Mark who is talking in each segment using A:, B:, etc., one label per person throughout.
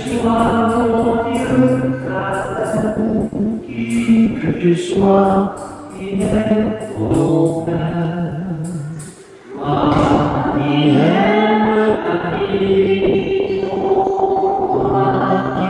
A: sois mon Dieu, qui que tu sois, fidèle au Père. Moi qui aime ta vie, moi qui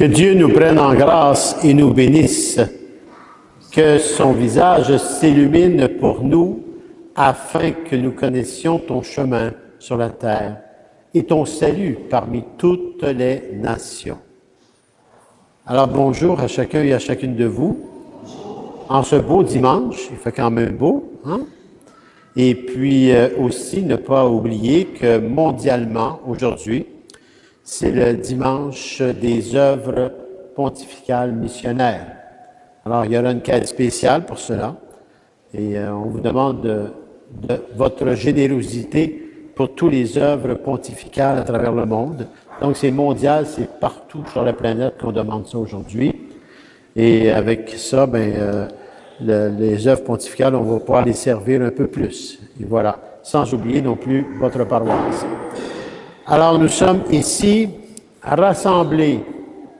B: Que Dieu nous prenne en grâce et nous bénisse, que son visage s'illumine pour nous, afin que nous connaissions ton chemin sur la terre et ton salut parmi toutes les nations. Alors bonjour à chacun et à chacune de vous. En ce beau dimanche, il fait quand même beau, hein? Et puis aussi ne pas oublier que mondialement, aujourd'hui, c'est le dimanche des œuvres pontificales missionnaires. Alors, il y aura une quête spéciale pour cela. Et on vous demande de votre générosité pour toutes les œuvres pontificales à travers le monde. Donc, c'est mondial, c'est partout sur la planète qu'on demande ça aujourd'hui. Et avec ça, les œuvres pontificales, on va pouvoir les servir un peu plus. Et voilà, sans oublier non plus votre paroisse. Alors, nous sommes ici rassemblés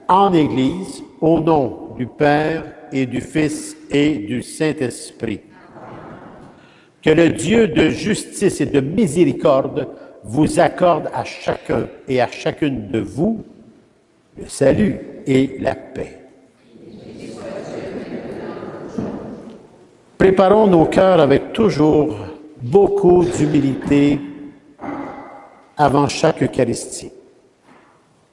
B: en Église au nom du Père et du Fils et du Saint-Esprit. Que le Dieu de justice et de miséricorde vous accorde à chacun et à chacune de vous le salut et la paix. Préparons nos cœurs avec toujours beaucoup d'humilité avant chaque Eucharistie,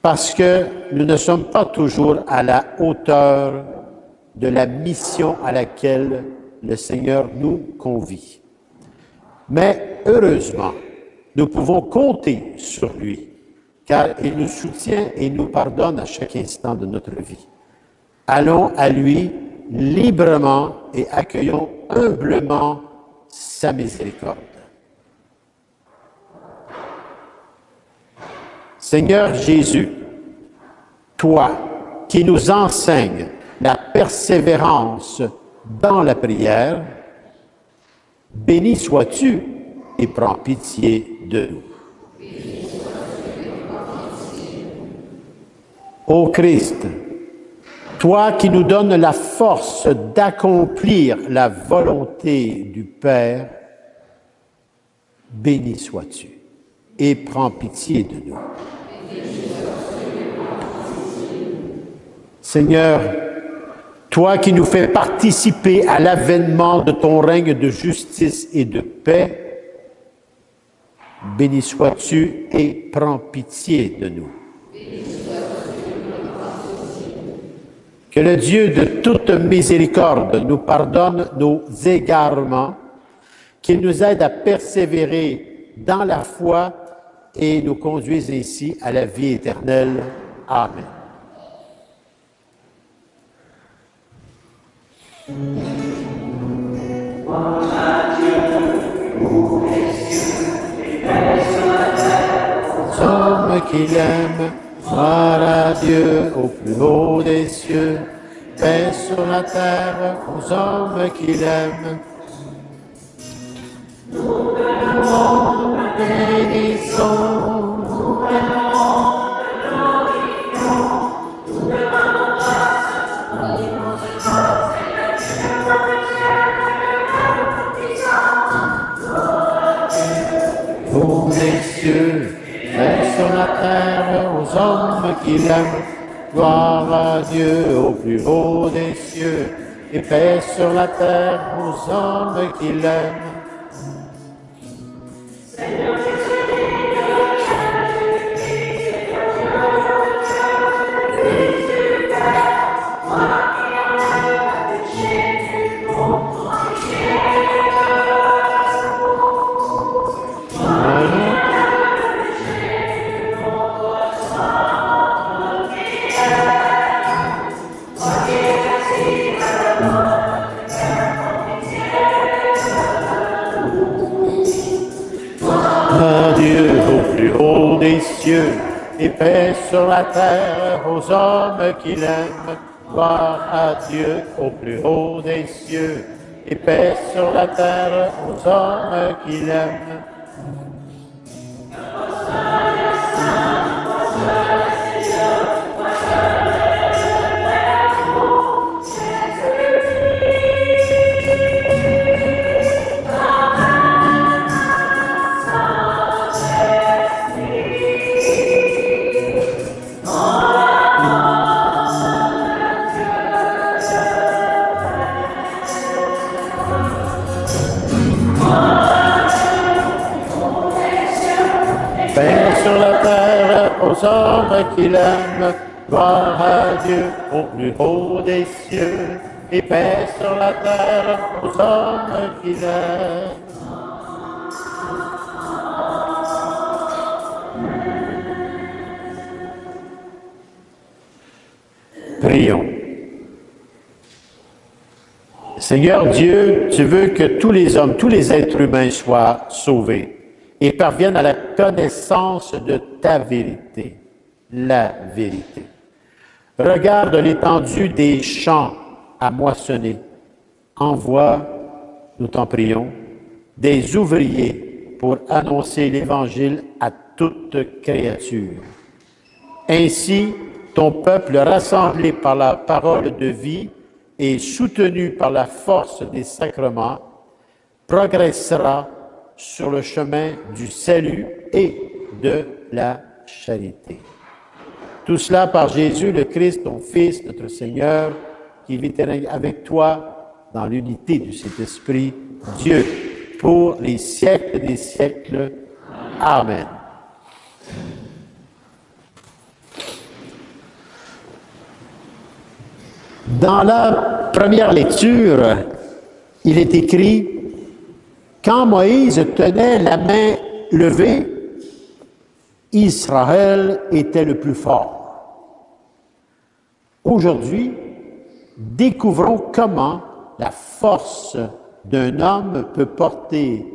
B: parce que nous ne sommes pas toujours à la hauteur de la mission à laquelle le Seigneur nous convie. Mais heureusement, nous pouvons compter sur lui, car il nous soutient et nous pardonne à chaque instant de notre vie. Allons à lui librement et accueillons humblement sa miséricorde. Seigneur Jésus, toi qui nous enseignes la persévérance dans la prière, béni sois-tu et prends pitié de nous. Ô Christ, toi qui nous donnes la force d'accomplir la volonté du Père, béni sois-tu et prends pitié de nous. Seigneur, toi qui nous fais participer à l'avènement de ton règne de justice et de paix, béni sois-tu et prends pitié de nous. Que le Dieu de toute miséricorde nous pardonne nos égarements, qu'il nous aide à persévérer dans la foi et nous conduise ainsi à la vie éternelle. Amen. Homme qu'il aime, gloire à Dieu au plus haut des cieux, paix sur la terre aux hommes qu'il aime. Nous haut des cieux, et sur la terre aux hommes qui l'aiment. Gloire à Dieu au plus haut des cieux, et paix sur la terre aux hommes qui l'aiment. Dieu au plus haut des cieux, et paix sur la terre aux hommes qui l'aiment. Gloire à Dieu au plus haut des cieux, et paix sur la terre aux hommes qui l'aiment. Paix sur la terre aux hommes qui l'aiment. Gloire à Dieu au plus haut des cieux, et paix sur la terre aux hommes qui l'aiment. Prions. Seigneur Dieu, tu veux que tous les hommes, tous les êtres humains soient sauvés et parviennent à la connaissance de ta vérité, la vérité. Regarde l'étendue des champs à moissonner. Envoie, nous t'en prions, des ouvriers pour annoncer l'Évangile à toute créature. Ainsi, ton peuple rassemblé par la parole de vie et soutenu par la force des sacrements progressera sur le chemin du salut et de la charité. Tout cela par Jésus le Christ, ton Fils, notre Seigneur, qui vit et règne avec toi dans l'unité du Saint-Esprit, Dieu, pour les siècles des siècles. Amen. Dans la première lecture, il est écrit « Quand Moïse tenait la main levée, Israël était le plus fort. » Aujourd'hui, découvrons comment la force d'un homme peut porter...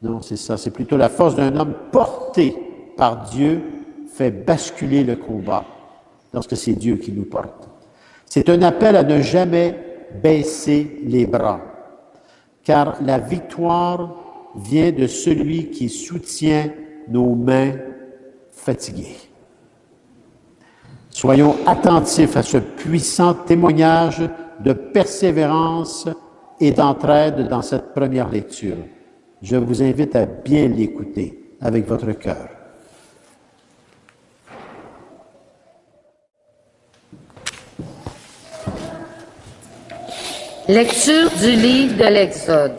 B: Non, c'est ça, c'est plutôt la force d'un homme porté par Dieu fait basculer le combat lorsque c'est Dieu qui nous porte. C'est un appel à ne jamais baisser les bras, car la victoire vient de celui qui soutient nos mains fatiguées. Soyons attentifs à ce puissant témoignage de persévérance et d'entraide dans cette première lecture. Je vous invite à bien l'écouter avec votre cœur.
C: Lecture du livre de l'Exode.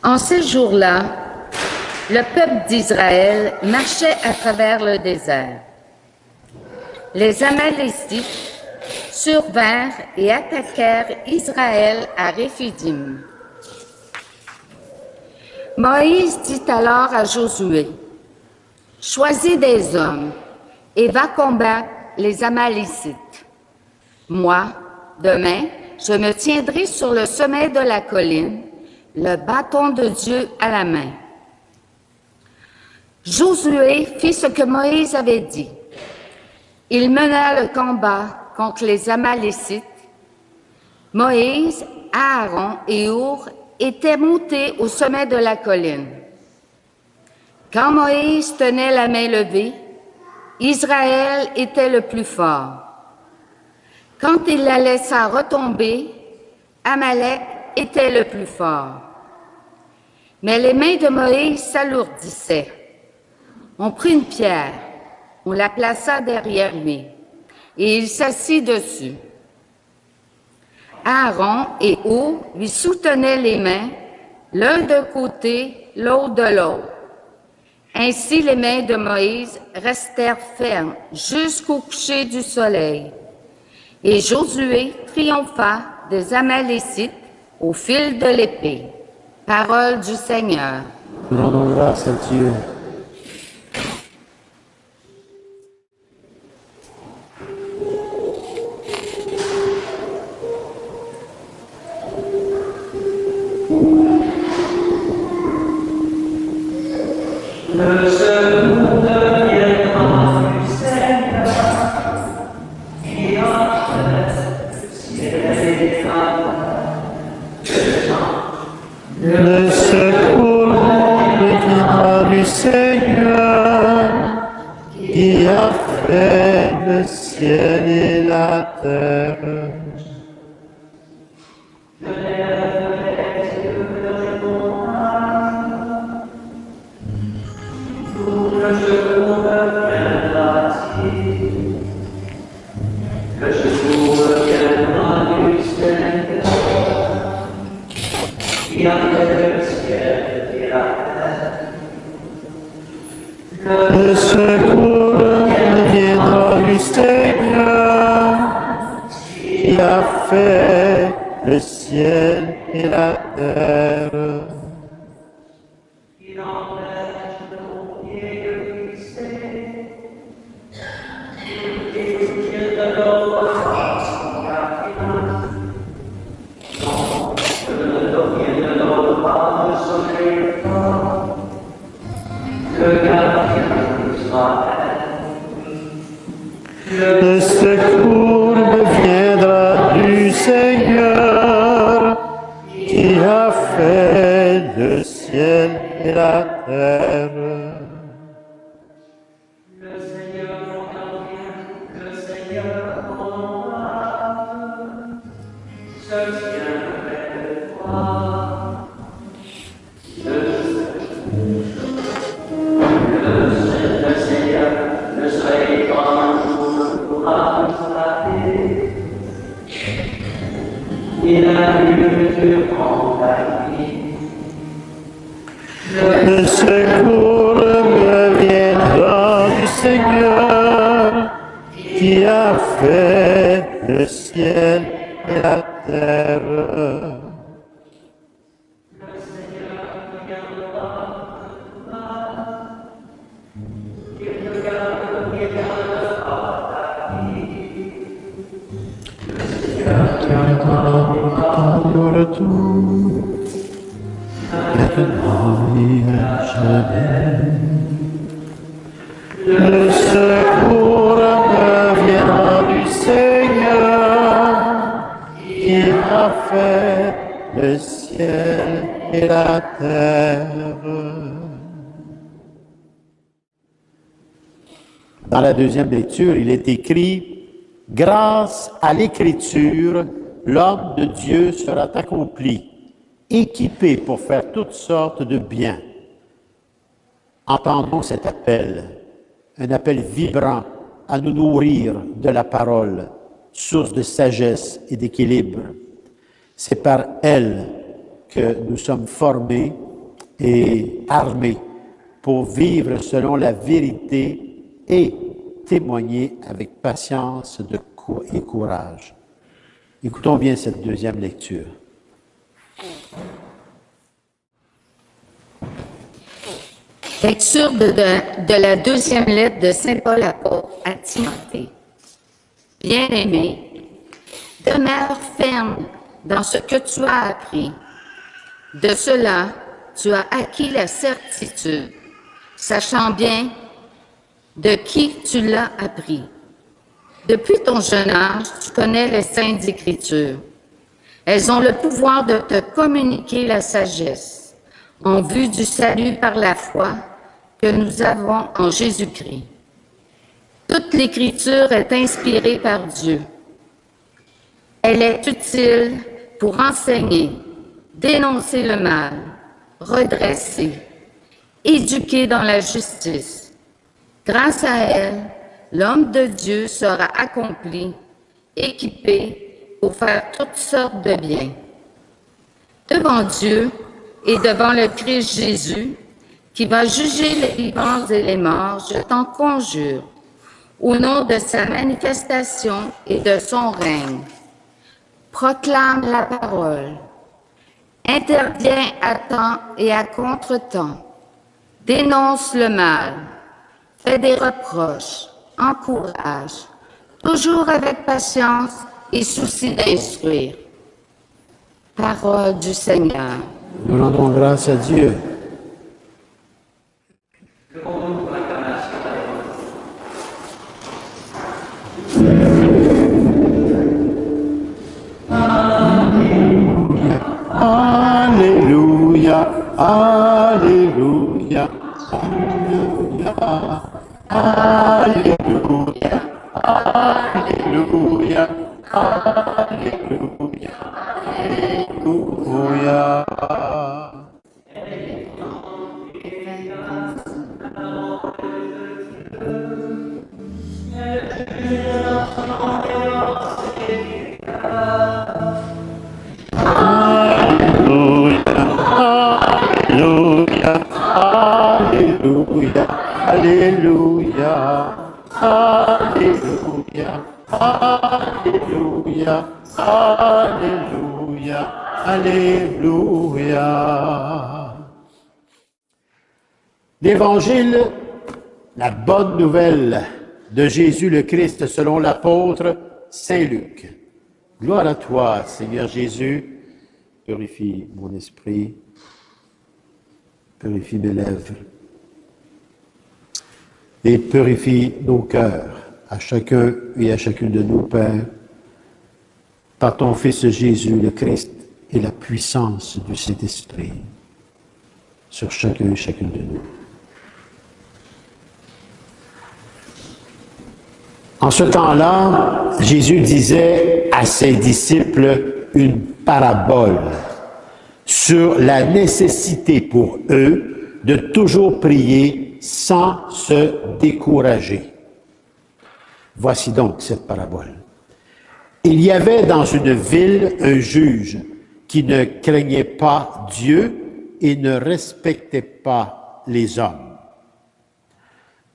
C: En ces jours-là, le peuple d'Israël marchait à travers le désert. Les Amalécites survinrent et attaquèrent Israël à Réphidim. Moïse dit alors à Josué, « Choisis des hommes et va combattre les Amalécites. Moi, demain, je me tiendrai sur le sommet de la colline, le bâton de Dieu à la main. » Josué fit ce que Moïse avait dit. Il mena le combat contre les Amalécites. Moïse, Aaron et Hur étaient montés au sommet de la colline. Quand Moïse tenait la main levée, Israël était le plus fort. Quand il la laissa retomber, Amalek était le plus fort. Mais les mains de Moïse s'alourdissaient. On prit une pierre, on la plaça derrière lui, et il s'assit dessus. Aaron et Hur lui soutenaient les mains, l'un d'un côté, l'autre de l'autre. Ainsi les mains de Moïse restèrent fermes jusqu'au coucher du soleil. Et Josué triompha des Amalécites au fil de l'épée. Parole du Seigneur.
B: Nous rendons grâce à Dieu.
A: Le secours viendra du Seigneur, qui a fait le ciel et la terre.
B: Le secours viendra du Seigneur, qui a fait le ciel et la terre. Le secours viendra du Seigneur, qui a fait le ciel et la terre. Le secours viendra du Seigneur, qui a fait le ciel et la terre. Le secours me viendra du Seigneur, qui a fait le ciel et la terre. Le secours me viendra du Seigneur, qui a fait le ciel et la terre. Dans la deuxième lecture, il est écrit « Grâce à l'Écriture, l'homme de Dieu sera accompli, équipé pour faire toutes sortes de biens. » Entendons cet appel, un appel vibrant à nous nourrir de la parole, source de sagesse et d'équilibre. C'est par elle que nous sommes formés et armés pour vivre selon la vérité et témoigner avec patience et courage. Écoutons bien cette deuxième lecture.
C: Lecture de la deuxième lettre de Saint Paul apôtre à Timothée. Bien-aimé, demeure ferme dans ce que tu as appris. De cela, tu as acquis la certitude, sachant bien de qui tu l'as appris. Depuis ton jeune âge, tu connais les saintes Écritures. Elles ont le pouvoir de te communiquer la sagesse, en vue du salut par la foi que nous avons en Jésus-Christ. Toute l'Écriture est inspirée par Dieu. Elle est utile pour enseigner, dénoncer le mal, redressée, éduquée dans la justice. Grâce à elle, l'homme de Dieu sera accompli, équipé pour faire toutes sortes de biens. Devant Dieu et devant le Christ Jésus, qui va juger les vivants et les morts, je t'en conjure, au nom de sa manifestation et de son règne. Proclame la parole. Interviens à temps et à contre-temps. Dénonce le mal. Fais des reproches. Encourage. Toujours avec patience et souci d'instruire. Parole du Seigneur.
B: Nous rendons grâce à Dieu. Alléluia, Alléluia, Alléluia, Alléluia, Alléluia, Alléluia, Alléluia. Alléluia, Alléluia, Alléluia, Alléluia, Alléluia, Alléluia. L'Évangile, la bonne nouvelle de Jésus le Christ selon l'apôtre Saint Luc. Gloire à toi, Seigneur Jésus, purifie mon esprit, purifie mes lèvres et purifie nos cœurs, à chacun et à chacune de nous, Père, par ton Fils Jésus le Christ et la puissance du Saint-Esprit sur chacun et chacune de nous. En ce temps-là, Jésus disait à ses disciples une parabole sur la nécessité pour eux de toujours prier sans se décourager. Voici donc cette parabole. Il y avait dans une ville un juge qui ne craignait pas Dieu et ne respectait pas les hommes.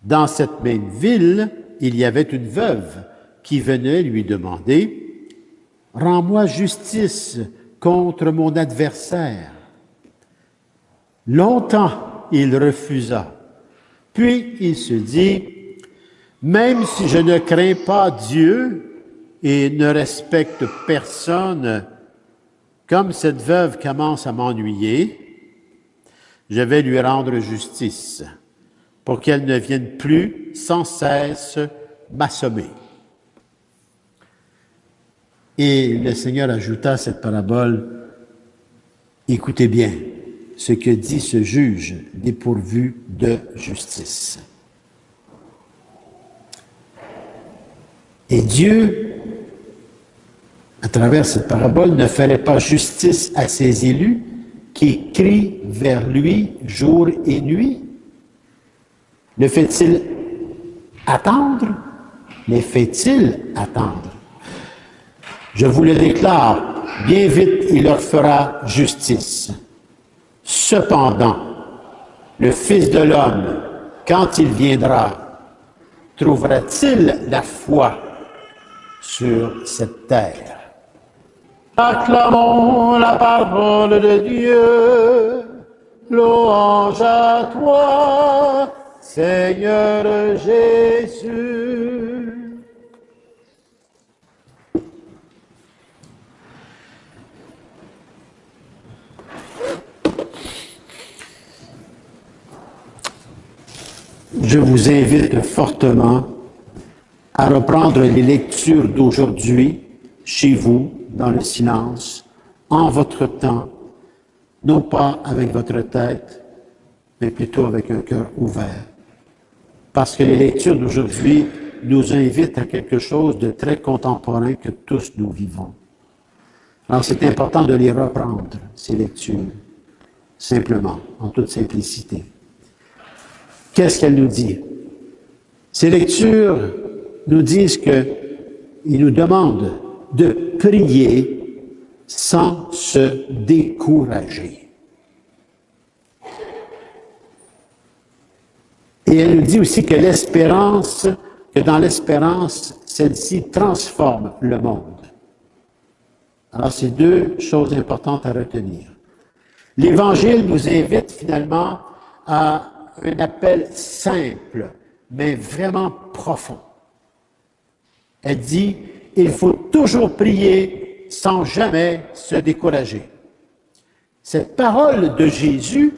B: Dans cette même ville, il y avait une veuve qui venait lui demander « Rends-moi justice contre mon adversaire. » Longtemps, il refusa. Puis il se dit « Même si je ne crains pas Dieu et ne respecte personne, comme cette veuve commence à m'ennuyer, je vais lui rendre justice pour qu'elle ne vienne plus sans cesse m'assommer. » Et le Seigneur ajouta à cette parabole, « Écoutez bien ce que dit ce juge dépourvu de justice. » Et Dieu, à travers cette parabole, ne ferait pas justice à ses élus qui crient vers lui jour et nuit. Le fait-il attendre? Les fait-il attendre? Je vous le déclare, bien vite il leur fera justice. Cependant, le Fils de l'homme, quand il viendra, trouvera-t-il la foi sur cette terre? Acclamons la parole de Dieu, louange à toi, Seigneur Jésus. Je vous invite fortement à reprendre les lectures d'aujourd'hui chez vous, dans le silence, en votre temps, non pas avec votre tête, mais plutôt avec un cœur ouvert. Parce que les lectures d'aujourd'hui nous invitent à quelque chose de très contemporain que tous nous vivons. Alors c'est important de les reprendre, ces lectures, simplement, en toute simplicité. Qu'est-ce qu'elle nous dit? Ces lectures nous disent qu'il nous demande de prier sans se décourager. Et elle nous dit aussi que dans l'espérance, celle-ci transforme le monde. Alors, c'est deux choses importantes à retenir. L'Évangile nous invite finalement à un appel simple, mais vraiment profond. Elle dit, il faut toujours prier sans jamais se décourager. Cette parole de Jésus,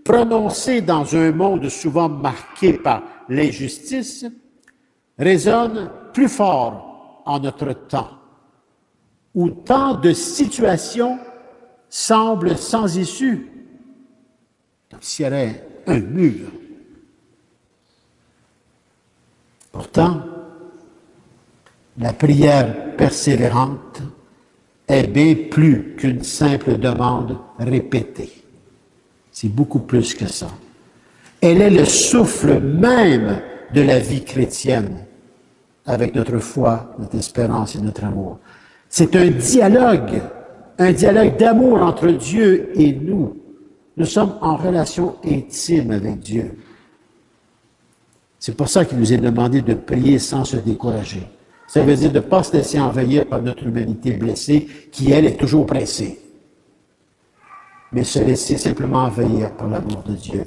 B: prononcée dans un monde souvent marqué par l'injustice, résonne plus fort en notre temps, où tant de situations semblent sans issue, comme s'il y avait un mur. Pourtant, la prière persévérante est bien plus qu'une simple demande répétée. C'est beaucoup plus que ça. Elle est le souffle même de la vie chrétienne, avec notre foi, notre espérance et notre amour. C'est un dialogue d'amour entre Dieu et nous. Nous sommes en relation intime avec Dieu. C'est pour ça qu'il nous est demandé de prier sans se décourager. Ça veut dire de ne pas se laisser envahir par notre humanité blessée, qui, elle, est toujours pressée. Mais se laisser simplement envahir par l'amour de Dieu.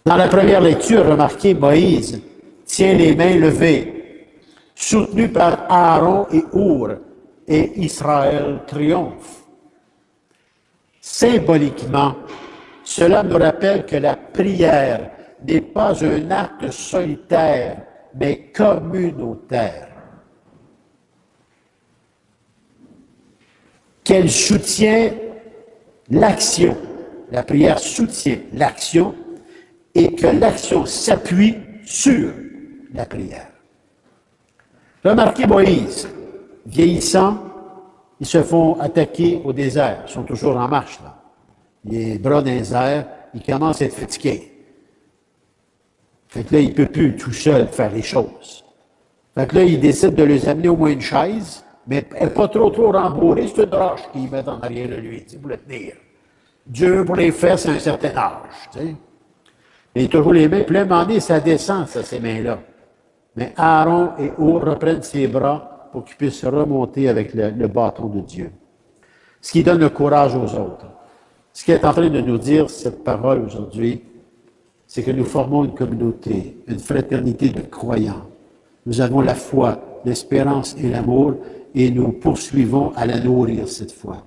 B: Dans la première lecture, remarquez, Moïse tient les mains levées, soutenu par Aaron et Our, et Israël triomphe. Symboliquement, cela nous rappelle que la prière n'est pas un acte solitaire, mais communautaire. Qu'elle soutient l'action. La prière soutient l'action et que l'action s'appuie sur la prière. Remarquez Moïse, vieillissant, ils se font attaquer au désert. Ils sont toujours en marche, là. Les bras dans les airs, ils commencent à être fatigués. Fait que là, il ne peut plus tout seul faire les choses. Fait que là, il décide de les amener au moins une chaise, mais elle n'est pas trop rembourrée, c'est une roche qu'il met en arrière de lui, pour le tenir. Dieu, pour les faire, c'est un certain âge, tu sais. Il est toujours les mains, puis là, à un moment donné, ça descend, ça, ces mains-là. Mais Aaron et Our reprennent ses bras pour qu'ils puissent remonter avec le bâton de Dieu. Ce qui donne le courage aux autres. Ce qui est en train de nous dire, cette parole aujourd'hui, c'est que nous formons une communauté, une fraternité de croyants. Nous avons la foi, l'espérance et l'amour, et nous poursuivons à la nourrir cette foi.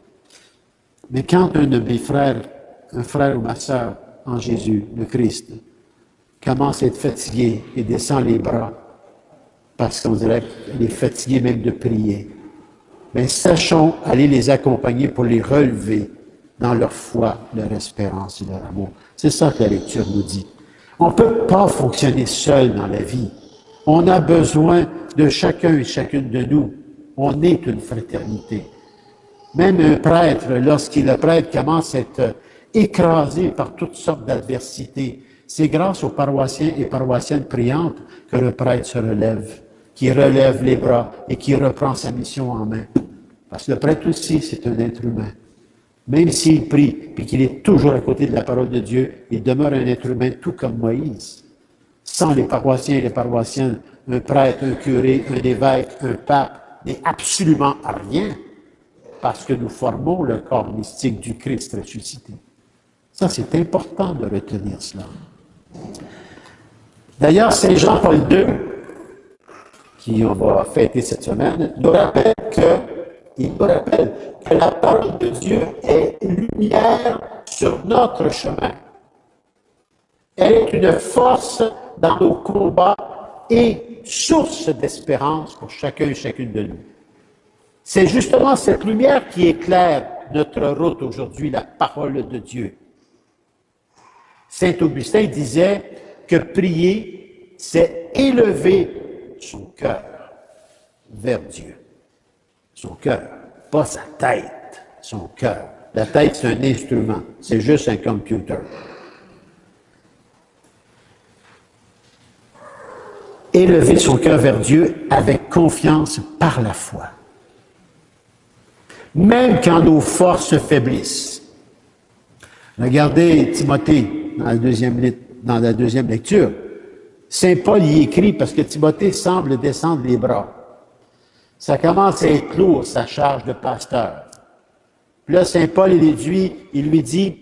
B: Mais quand un de mes frères, un frère ou ma sœur en Jésus, le Christ, commence à être fatigué et descend les bras, parce qu'on dirait qu'il est fatigué même de prier, mais sachons aller les accompagner pour les relever dans leur foi, leur espérance et leur amour. C'est ça que la lecture nous dit. On ne peut pas fonctionner seul dans la vie. On a besoin de chacun et chacune de nous. On est une fraternité. Même un prêtre, le prêtre commence à être écrasé par toutes sortes d'adversités, c'est grâce aux paroissiens et paroissiennes priantes que le prêtre se relève, qui relève les bras et qui reprend sa mission en main. Parce que le prêtre aussi, c'est un être humain. Même s'il prie et qu'il est toujours à côté de la parole de Dieu, il demeure un être humain tout comme Moïse. Sans les paroissiens et les paroissiennes, un prêtre, un curé, un évêque, un pape n'est absolument rien, parce que nous formons le corps mystique du Christ ressuscité. Ça, c'est important de retenir cela. D'ailleurs, Saint Jean-Paul II, qui on va fêter cette semaine, nous rappelle que la parole de Dieu est lumière sur notre chemin. Elle est une force dans nos combats et source d'espérance pour chacun et chacune de nous. C'est justement cette lumière qui éclaire notre route aujourd'hui, la parole de Dieu. Saint Augustin disait que prier, c'est élever son cœur vers Dieu. Son cœur, pas sa tête, son cœur. La tête, c'est un instrument. C'est juste un computer. Élever son cœur vers Dieu avec confiance par la foi. Même quand nos forces faiblissent. Regardez Timothée dans la deuxième lecture. Saint Paul y écrit parce que Timothée semble descendre les bras. Ça commence à être lourd, sa charge de pasteur. Puis là, Saint Paul, il lui dit,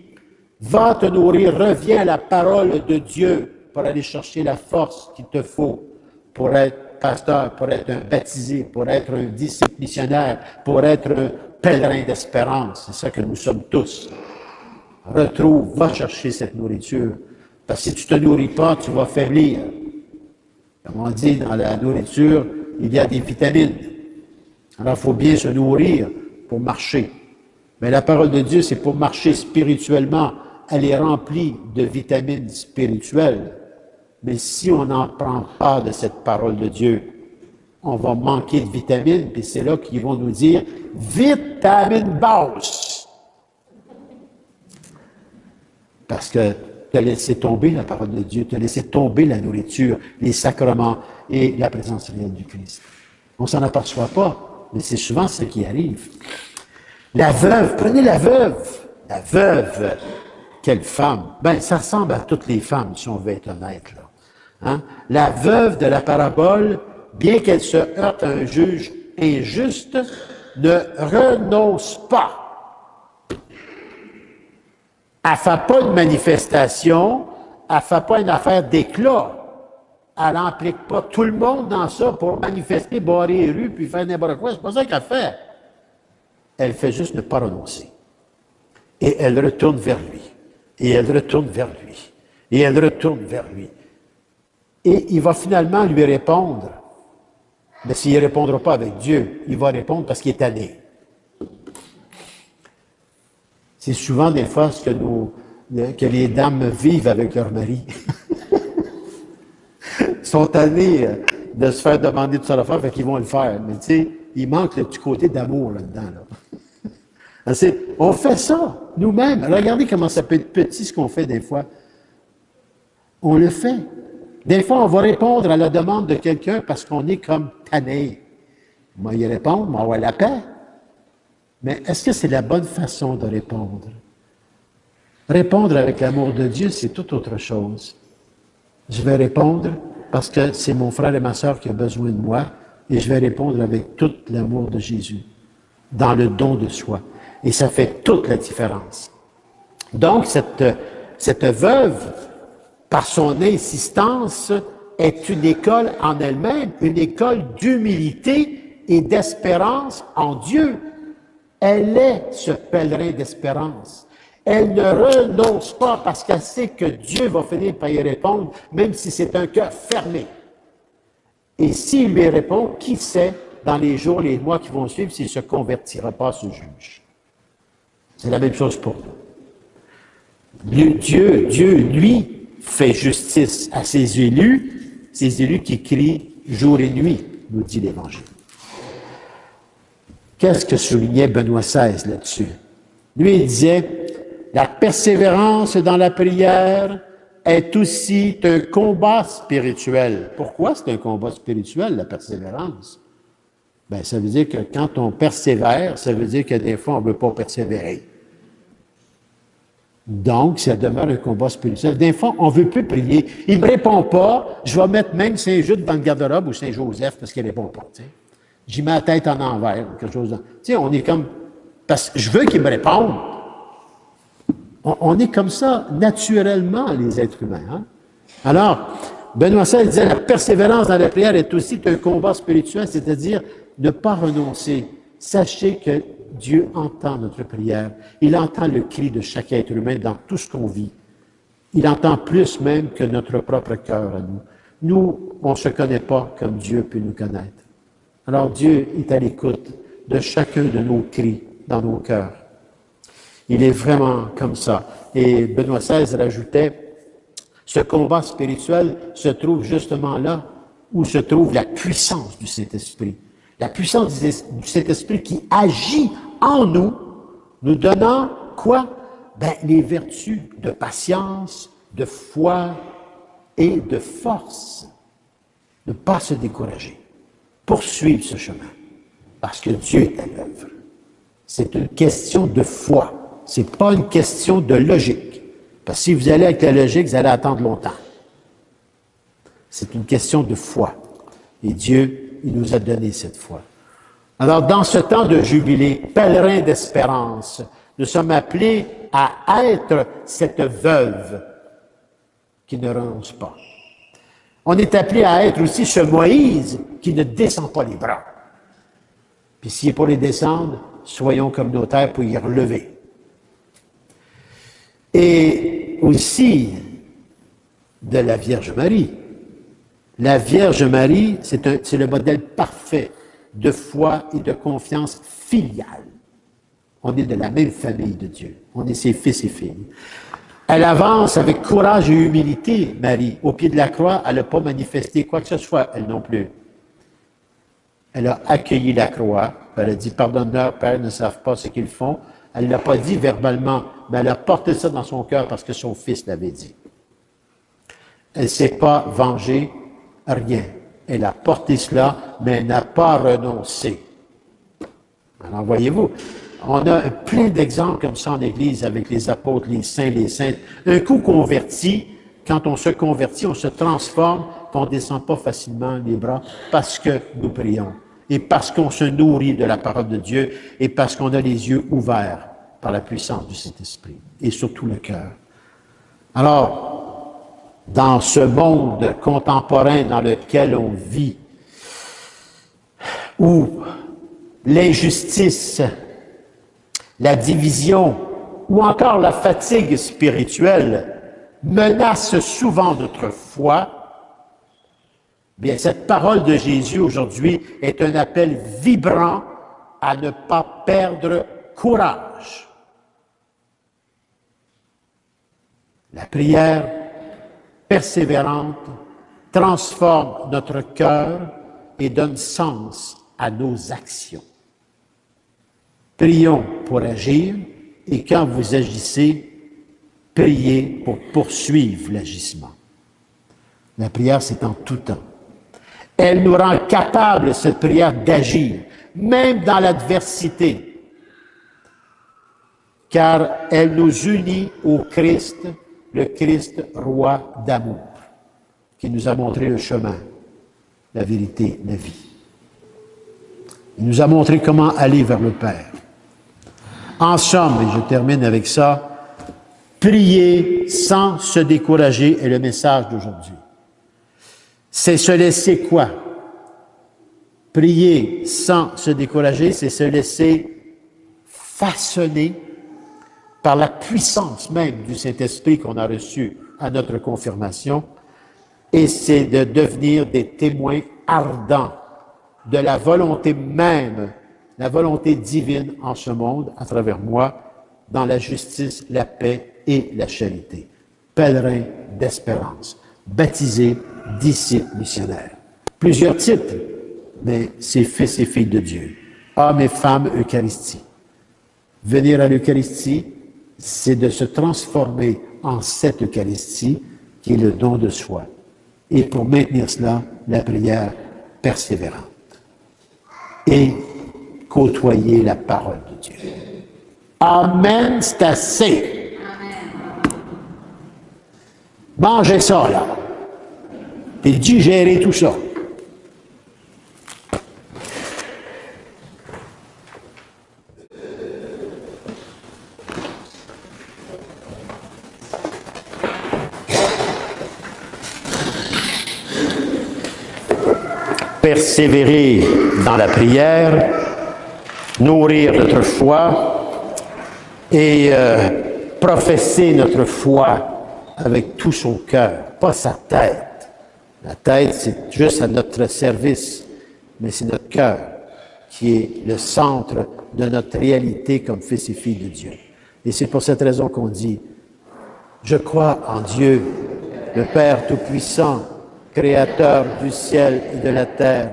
B: va te nourrir, reviens à la parole de Dieu pour aller chercher la force qu'il te faut pour être pasteur, pour être un baptisé, pour être un disciple missionnaire, pour être un pèlerin d'espérance. C'est ça que nous sommes tous. Retrouve, va chercher cette nourriture. Parce que si tu ne te nourris pas, tu vas faiblir. Comme on dit, dans la nourriture, il y a des vitamines. Alors, il faut bien se nourrir pour marcher. Mais la parole de Dieu, c'est pour marcher spirituellement. Elle est remplie de vitamines spirituelles. Mais si on n'en prend pas de cette parole de Dieu, on va manquer de vitamines, puis c'est là qu'ils vont nous dire « vitamine basse ». Parce que tu as laissé tomber la parole de Dieu, tu as laissé tomber la nourriture, les sacrements et la présence réelle du Christ. On ne s'en aperçoit pas, mais c'est souvent ce qui arrive. La veuve, prenez la veuve. La veuve, quelle femme. Ben, ça ressemble à toutes les femmes, si on veut être honnête, là. Hein? La veuve de la parabole, bien qu'elle se heurte à un juge injuste, ne renonce pas. Elle ne fait pas une manifestation, elle ne fait pas une affaire d'éclat. Elle n'implique pas tout le monde dans ça pour manifester, barrer les rues, puis faire n'importe quoi. C'est pas ça qu'elle fait. Elle fait juste ne pas renoncer. Et elle retourne vers lui. Et elle retourne vers lui. Et elle retourne vers lui. Et il va finalement lui répondre. Mais s'il ne répondra pas avec Dieu, il va répondre parce qu'il est tanné. C'est souvent des fois ce que les dames vivent avec leur mari. Ils sont tannés de se faire demander de ça à faire, fait qu'ils vont le faire. Mais tu sais, il manque le petit côté d'amour là-dedans. Là. On fait ça nous-mêmes. Regardez comment ça peut être petit ce qu'on fait des fois. On le fait. Des fois, on va répondre à la demande de quelqu'un parce qu'on est comme tanné. On va y répondre, on va avoir la paix. Mais est-ce que c'est la bonne façon de répondre? Répondre avec l'amour de Dieu, c'est tout autre chose. Je vais répondre parce que c'est mon frère et ma sœur qui ont besoin de moi et je vais répondre avec tout l'amour de Jésus, dans le don de soi. Et ça fait toute la différence. Donc, cette veuve, par son insistance, est une école en elle-même, une école d'humilité et d'espérance en Dieu. Elle est ce pèlerin d'espérance. Elle ne renonce pas parce qu'elle sait que Dieu va finir par y répondre, même si c'est un cœur fermé. Et s'il lui répond, qui sait, dans les jours, les mois qui vont suivre, s'il ne se convertira pas, ce juge. C'est la même chose pour nous. Dieu, lui, fait justice à ses élus qui crient jour et nuit, nous dit l'Évangile. Qu'est-ce que soulignait Benoît XVI là-dessus? Lui, il disait, la persévérance dans la prière est aussi un combat spirituel. Pourquoi c'est un combat spirituel, la persévérance? Bien, ça veut dire que quand on persévère, ça veut dire que des fois, on ne veut pas persévérer. Donc, ça demeure un combat spirituel. Des fois, on ne veut plus prier. Il ne me répond pas, je vais mettre même Saint-Jude dans le garde-robe ou Saint-Joseph parce qu'il ne répond pas. T'sais. J'y mets la tête en envers ou quelque chose. Tu sais, on est comme... Parce que je veux qu'il me réponde. On est comme ça, naturellement, les êtres humains. Hein? Alors, Benoît XVI disait, la persévérance dans la prière est aussi un combat spirituel, c'est-à-dire ne pas renoncer. Sachez que Dieu entend notre prière. Il entend le cri de chaque être humain dans tout ce qu'on vit. Il entend plus même que notre propre cœur à nous. Nous, on ne se connaît pas comme Dieu peut nous connaître. Alors Dieu est à l'écoute de chacun de nos cris dans nos cœurs. Il est vraiment comme ça. Et Benoît XVI rajoutait, ce combat spirituel se trouve justement là où se trouve la puissance du Saint-Esprit. La puissance du Saint-Esprit qui agit en nous, nous donnant quoi? Ben, les vertus de patience, de foi et de force. Ne pas se décourager. Poursuivre ce chemin. Parce que Dieu est à l'œuvre. C'est une question de foi. Ce n'est pas une question de logique. Parce que si vous allez avec la logique, vous allez attendre longtemps. C'est une question de foi. Et Dieu, il nous a donné cette foi. Alors, dans ce temps de jubilé, pèlerin d'espérance, nous sommes appelés à être cette veuve qui ne renonce pas. On est appelé à être aussi ce Moïse qui ne descend pas les bras. Puis s'il est pour les descendre, soyons communautaires pour y relever. Et aussi de la Vierge Marie. La Vierge Marie, c'est le modèle parfait de foi et de confiance filiale. On est de la même famille de Dieu. On est ses fils et filles. Elle avance avec courage et humilité, Marie. Au pied de la croix, elle n'a pas manifesté quoi que ce soit, elle non plus. Elle a accueilli la croix. Elle a dit, pardonne-leur, Père, ils ne savent pas ce qu'ils font. Elle ne l'a pas dit verbalement, mais elle a porté ça dans son cœur parce que son fils l'avait dit. Elle ne s'est pas vengée, rien. Elle a porté cela, mais elle n'a pas renoncé. Alors, voyez-vous, on a plein d'exemples comme ça en Église avec les apôtres, les saints, les saintes. Un coup converti, quand on se convertit, on se transforme, on ne descend pas facilement les bras parce que nous prions. Et parce qu'on se nourrit de la parole de Dieu et parce qu'on a les yeux ouverts par la puissance du Saint-Esprit et surtout le cœur. Alors, dans ce monde contemporain dans lequel on vit, où l'injustice, la division ou encore la fatigue spirituelle menacent souvent notre foi, bien, cette parole de Jésus aujourd'hui est un appel vibrant à ne pas perdre courage. La prière persévérante transforme notre cœur et donne sens à nos actions. Prions pour agir et quand vous agissez, priez pour poursuivre l'agissement. La prière, c'est en tout temps. Elle nous rend capables, cette prière, d'agir, même dans l'adversité, car elle nous unit au Christ, le Christ, roi d'amour, qui nous a montré le chemin, la vérité, la vie. Il nous a montré comment aller vers le Père. En somme, et je termine avec ça, prier sans se décourager est le message d'aujourd'hui. C'est se laisser quoi? Prier sans se décourager, c'est se laisser façonner par la puissance même du Saint-Esprit qu'on a reçu à notre confirmation, et c'est de devenir des témoins ardents de la volonté même, la volonté divine en ce monde, à travers moi, dans la justice, la paix et la charité. Pèlerin d'espérance, baptisé, disciple missionnaire. Plusieurs titres, mais c'est fils et filles de Dieu. Hommes et femmes, Eucharistie. Venir à l'Eucharistie, c'est de se transformer en cette Eucharistie qui est le don de soi. Et pour maintenir cela, la prière persévérante. Et côtoyer la parole de Dieu. Amen, c'est assez. Mangez ça, là. Et digérez tout ça. Persévérer dans la prière, nourrir notre foi et professer notre foi avec tout son cœur, pas sa tête. La tête, c'est juste à notre service, mais c'est notre cœur qui est le centre de notre réalité comme fils et filles de Dieu. Et c'est pour cette raison qu'on dit, je crois en Dieu, le Père Tout-Puissant, Créateur du ciel et de la terre,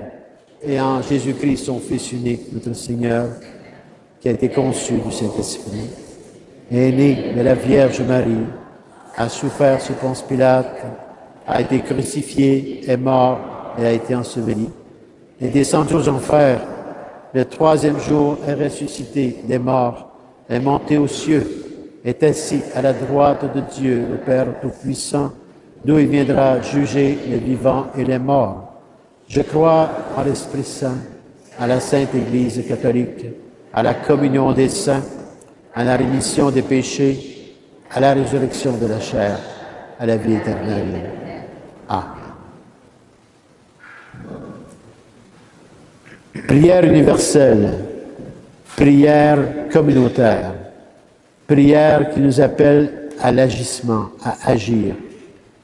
B: et en Jésus-Christ, son Fils unique, notre Seigneur, qui a été conçu du Saint-Esprit, est né de la Vierge Marie, a souffert sous Ponce Pilate, a été crucifié, est mort et a été enseveli, est descendu aux enfers, le troisième jour est ressuscité des morts, est monté aux cieux, est assis à la droite de Dieu, le Père Tout-Puissant, d'où il viendra juger les vivants et les morts. Je crois en l'Esprit Saint, à la Sainte Église catholique, à la communion des saints, à la rémission des péchés, à la résurrection de la chair, à la vie éternelle. Amen. Prière universelle, prière communautaire, prière qui nous appelle à l'agissement, à agir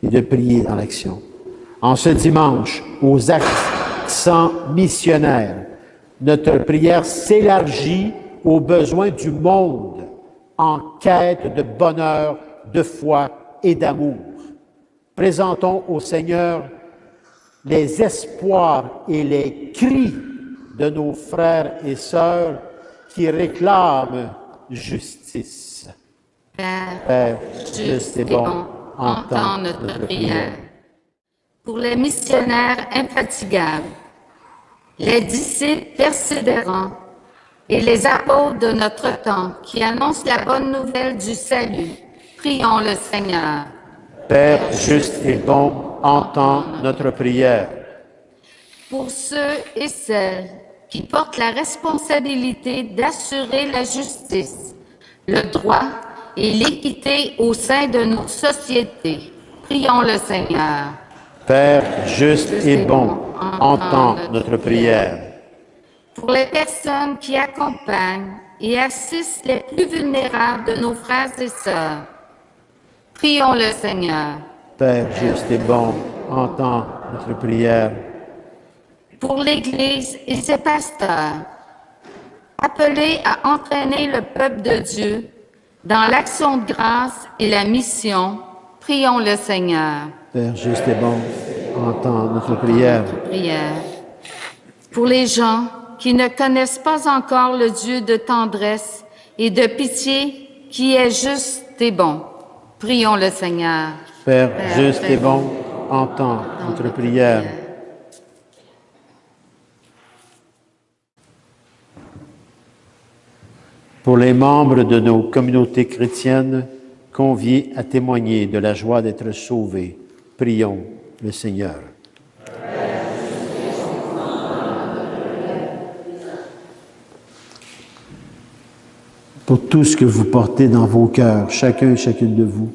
B: et de prier dans l'action. En ce dimanche, aux accents missionnaires, notre prière s'élargit aux besoins du monde en quête de bonheur, de foi et d'amour. Présentons au Seigneur les espoirs et les cris de nos frères et sœurs qui réclament justice.
C: Père, juste et bon, entends notre prière. Pour les missionnaires infatigables, les disciples persévérants et les apôtres de notre temps qui annoncent la bonne nouvelle du salut, prions le Seigneur.
B: Père juste et bon, entends notre prière.
C: Pour ceux et celles qui portent la responsabilité d'assurer la justice, le droit et l'équité au sein de nos sociétés, prions le Seigneur.
B: Père juste et bon, entends notre prière.
C: Pour les personnes qui accompagnent et assistent les plus vulnérables de nos frères et sœurs, prions le Seigneur.
B: Père juste et bon, entends notre prière.
C: Pour l'Église et ses pasteurs, appelés à entraîner le peuple de Dieu dans l'action de grâce et la mission, prions le Seigneur.
B: Père juste et bon, entends notre prière.
C: Pour les gens qui ne connaissent pas encore le Dieu de tendresse et de pitié qui est juste et bon, prions le Seigneur.
B: Père juste et bon, entends notre prière. Pour les membres de nos communautés chrétiennes conviés à témoigner de la joie d'être sauvés, prions le Seigneur. Pour tout ce que vous portez dans vos cœurs, chacun et chacune de vous,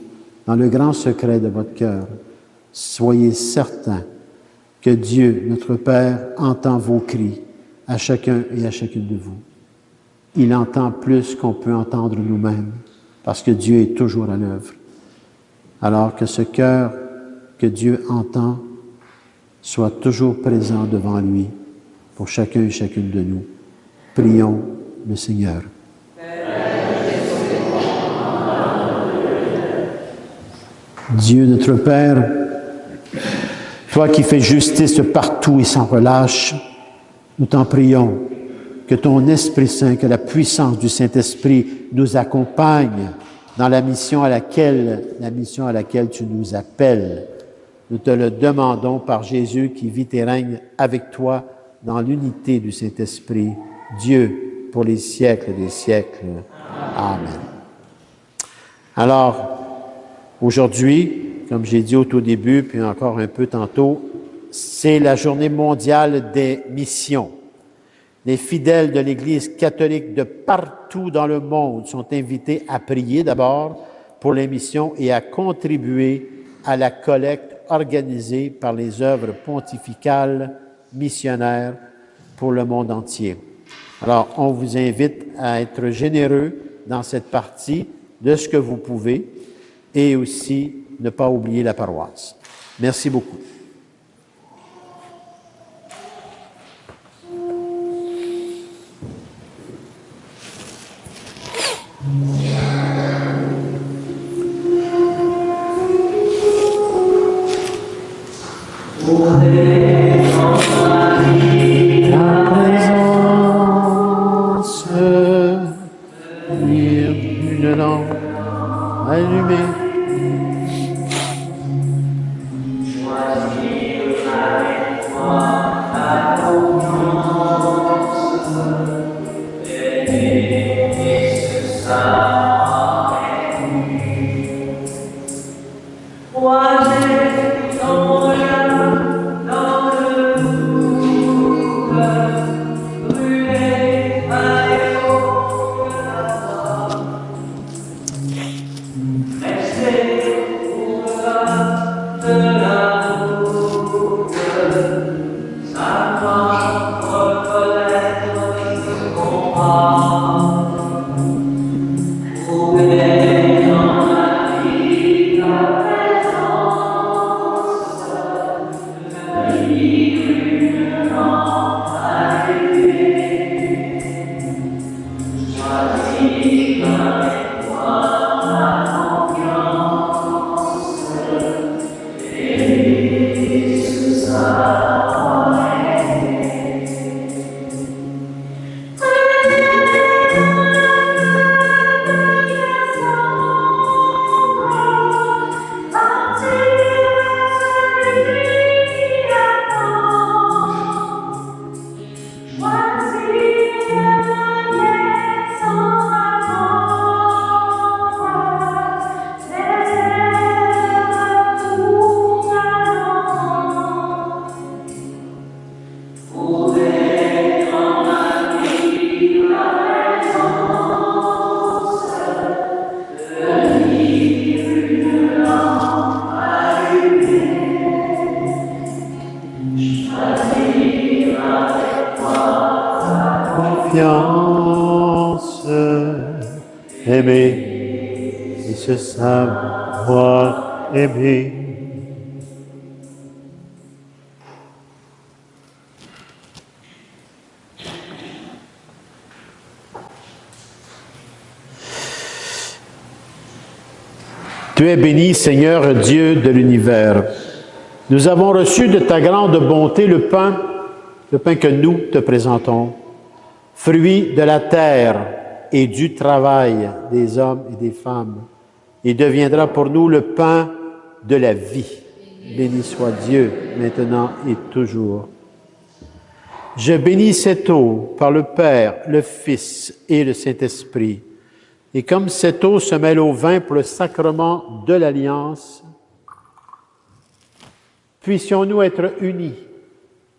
B: dans le grand secret de votre cœur, soyez certains que Dieu, notre Père, entend vos cris à chacun et à chacune de vous. Il entend plus qu'on peut entendre nous-mêmes, parce que Dieu est toujours à l'œuvre. Alors que ce cœur que Dieu entend soit toujours présent devant lui pour chacun et chacune de nous. Prions le Seigneur. Dieu notre Père, toi qui fais justice partout et sans relâche, nous t'en prions que ton Esprit Saint, que la puissance du Saint-Esprit nous accompagne dans la mission à laquelle tu nous appelles. Nous te le demandons par Jésus qui vit et règne avec toi dans l'unité du Saint-Esprit, Dieu pour les siècles des siècles. Amen. Alors, aujourd'hui, comme j'ai dit au tout début, puis encore un peu tantôt, c'est la journée mondiale des missions. Les fidèles de l'Église catholique de partout dans le monde sont invités à prier d'abord pour les missions et à contribuer à la collecte organisée par les œuvres pontificales missionnaires pour le monde entier. Alors, on vous invite à être généreux dans cette partie de ce que vous pouvez et aussi ne pas oublier la paroisse. Merci beaucoup. Une langue allumé. Confiance, aimer et se savoir aimer. Tu es béni, Seigneur Dieu de l'univers. Nous avons reçu de ta grande bonté le pain que nous te présentons, fruit de la terre et du travail des hommes et des femmes. Il deviendra pour nous le pain de la vie. Béni soit Dieu, maintenant et toujours. Je bénis cette eau par le Père, le Fils et le Saint-Esprit. Et comme cette eau se mêle au vin pour le sacrement de l'Alliance, puissions-nous être unis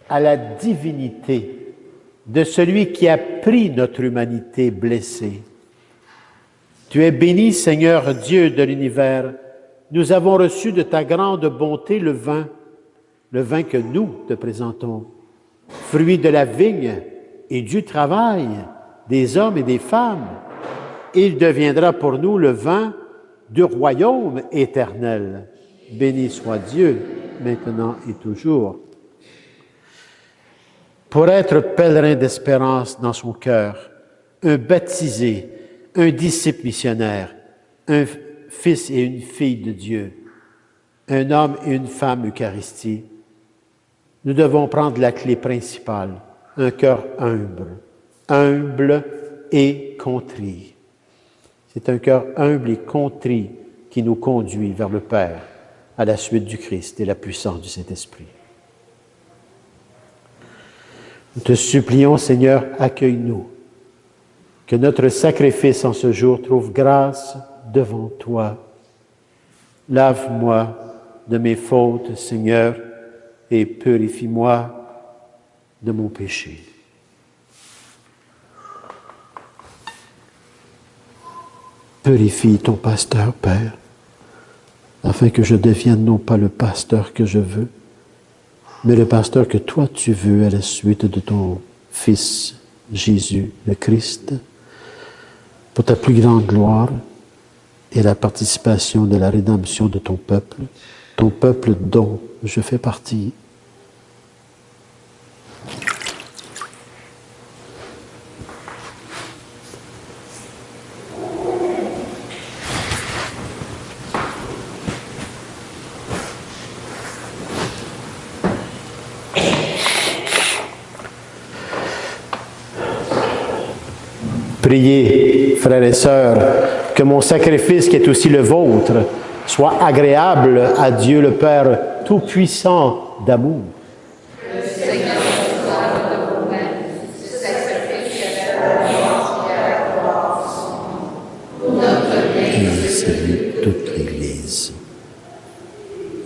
B: à la divinité de celui qui a pris notre humanité blessée. Tu es béni, Seigneur Dieu de l'univers. Nous avons reçu de ta grande bonté le vin que nous te présentons, fruit de la vigne et du travail des hommes et des femmes. Il deviendra pour nous le vin du royaume éternel. Béni soit Dieu, maintenant et toujours. Pour être pèlerin d'espérance dans son cœur, un baptisé, un disciple missionnaire, un fils et une fille de Dieu, un homme et une femme Eucharistie, nous devons prendre la clé principale, un cœur humble et contrit. C'est un cœur humble et contrit qui nous conduit vers le Père à la suite du Christ et la puissance du Saint-Esprit. Nous te supplions, Seigneur, accueille-nous, que notre sacrifice en ce jour trouve grâce devant toi. Lave-moi de mes fautes, Seigneur, et purifie-moi de mon péché. Purifie ton pasteur, Père, afin que je devienne non pas le pasteur que je veux, mais le pasteur que toi tu veux à la suite de ton Fils Jésus le Christ, pour ta plus grande gloire et la participation de la rédemption de ton peuple dont je fais partie. Priez, frères et sœurs, que mon sacrifice, qui est aussi le vôtre, soit agréable à Dieu le Père Tout-Puissant d'amour.
C: Le Seigneur reçoit de vous-même ce sacrifice qui est la gloire pour notre bien et celui de toute l'Église.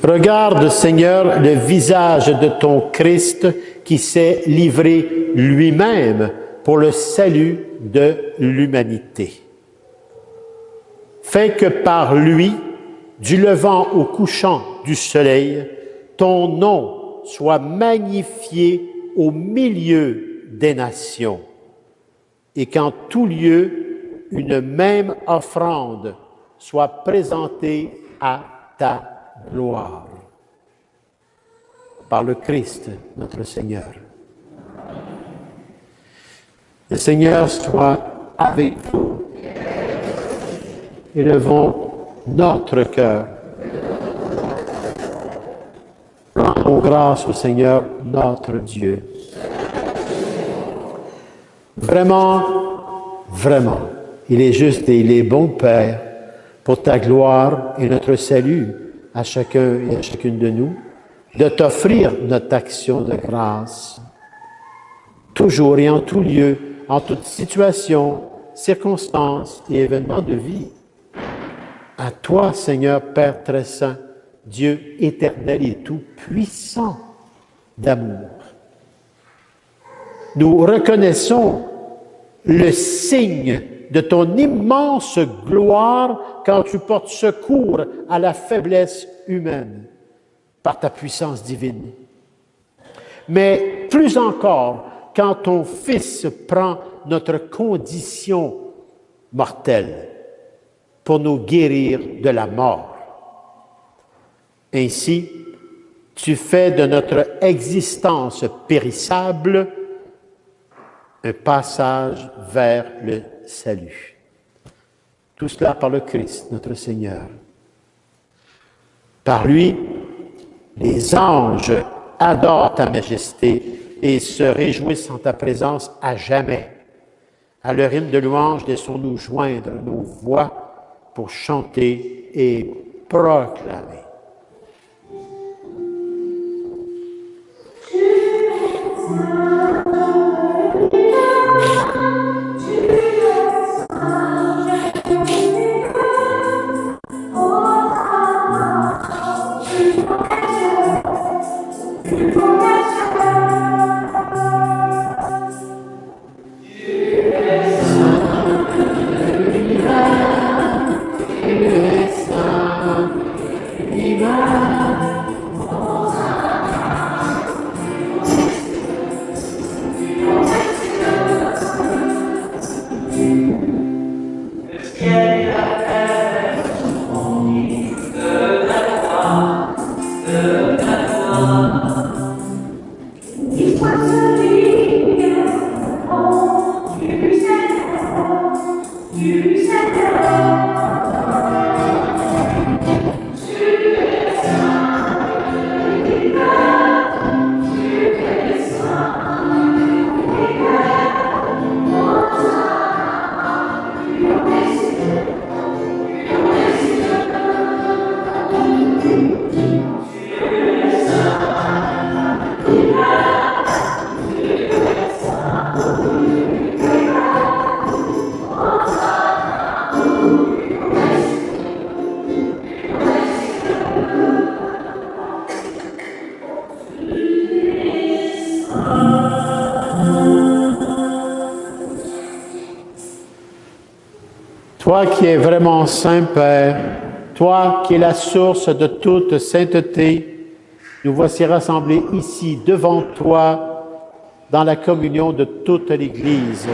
B: Regarde, Seigneur, le visage de ton Christ qui s'est livré lui-même pour le salut de l'humanité. Fais que par lui, du levant au couchant du soleil, ton nom soit magnifié au milieu des nations, et qu'en tout lieu, une même offrande soit présentée à ta gloire. Par le Christ, notre Seigneur. Le Seigneur soit avec vous. Élevons notre cœur. Rendons grâce au Seigneur, notre Dieu. Vraiment, vraiment, il est juste et il est bon, Père, pour ta gloire et notre salut à chacun et à chacune de nous, de t'offrir notre action de grâce, toujours et en tout lieu, en toute situation, circonstance et événement de vie. À toi, Seigneur, Père très saint, Dieu éternel et tout-puissant d'amour. Nous reconnaissons le signe de ton immense gloire quand tu portes secours à la faiblesse humaine par ta puissance divine. Mais plus encore, quand ton Fils prend notre condition mortelle pour nous guérir de la mort. Ainsi, tu fais de notre existence périssable un passage vers le salut. Tout cela par le Christ, notre Seigneur. Par lui, les anges adorent ta majesté et se réjouissent en ta présence à jamais. À leur hymne de louange, laissons-nous joindre nos voix pour chanter et proclamer. Toi qui es vraiment saint, Père, toi qui es la source de toute sainteté, nous voici rassemblés ici devant toi dans la communion de toute l'Église,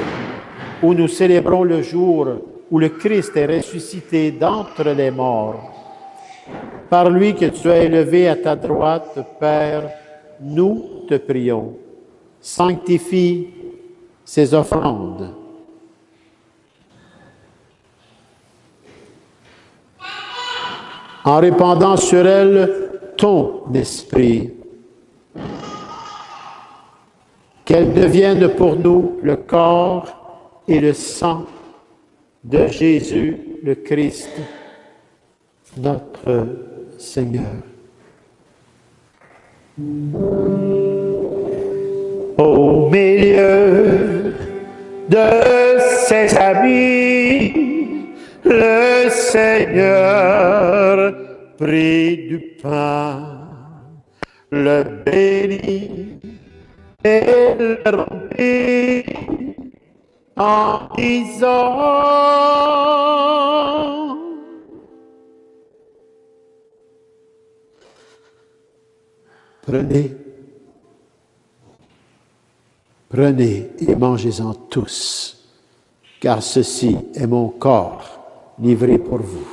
B: où nous célébrons le jour où le Christ est ressuscité d'entre les morts. Par lui que tu as élevé à ta droite, Père, nous te prions. Sanctifie ces offrandes. En répandant sur elles ton esprit, qu'elles deviennent pour nous le corps et le sang de Jésus, le Christ, notre Seigneur. Au milieu de ses amis, le Seigneur prit du pain, le bénit et le rompit en disant: Prenez, prenez et mangez-en tous, car ceci est mon corps livré pour vous.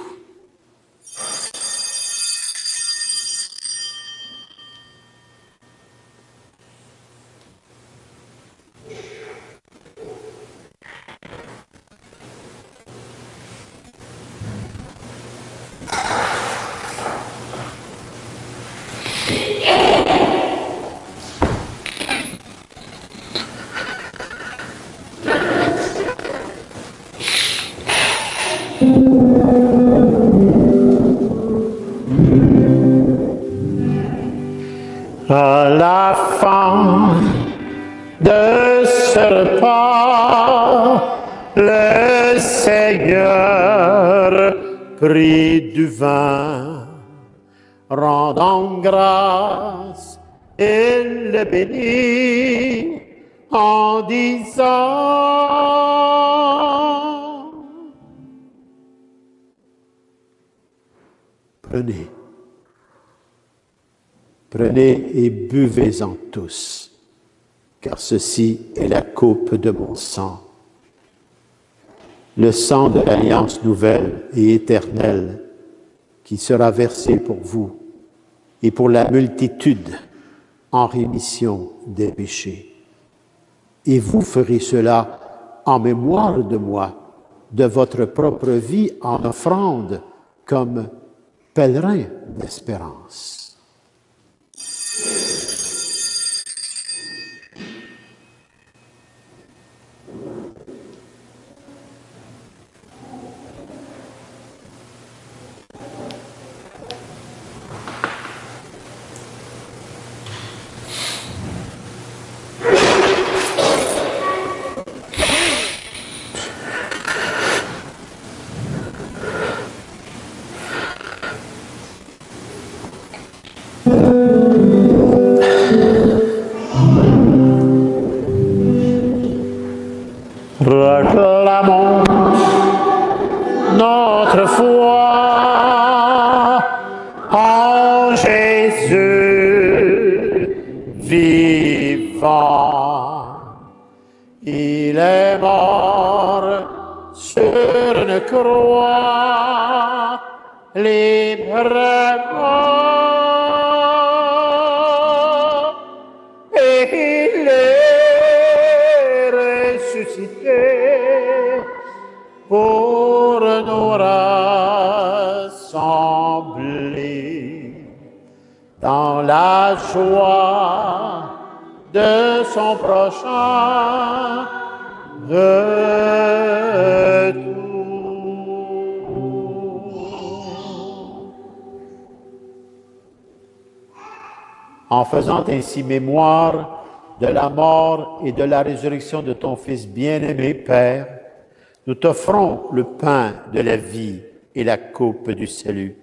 B: À la fin de ce repas, le Seigneur prit du vin, rendant grâce, et le bénit en disant: Prenez. Prenez et buvez-en tous, car ceci est la coupe de mon sang, le sang de l'alliance nouvelle et éternelle qui sera versé pour vous et pour la multitude en rémission des péchés. Et vous ferez cela en mémoire de moi, de votre propre vie en offrande comme pèlerin d'espérance. Proclamons notre foi en Jésus vivant. Il est mort sur une croix, librement, et il est ressuscité pour nous rassembler dans la joie de son prochain retour. En faisant ainsi mémoire de la mort et de la résurrection de ton Fils bien-aimé, Père, nous t'offrons le pain de la vie et la coupe du salut.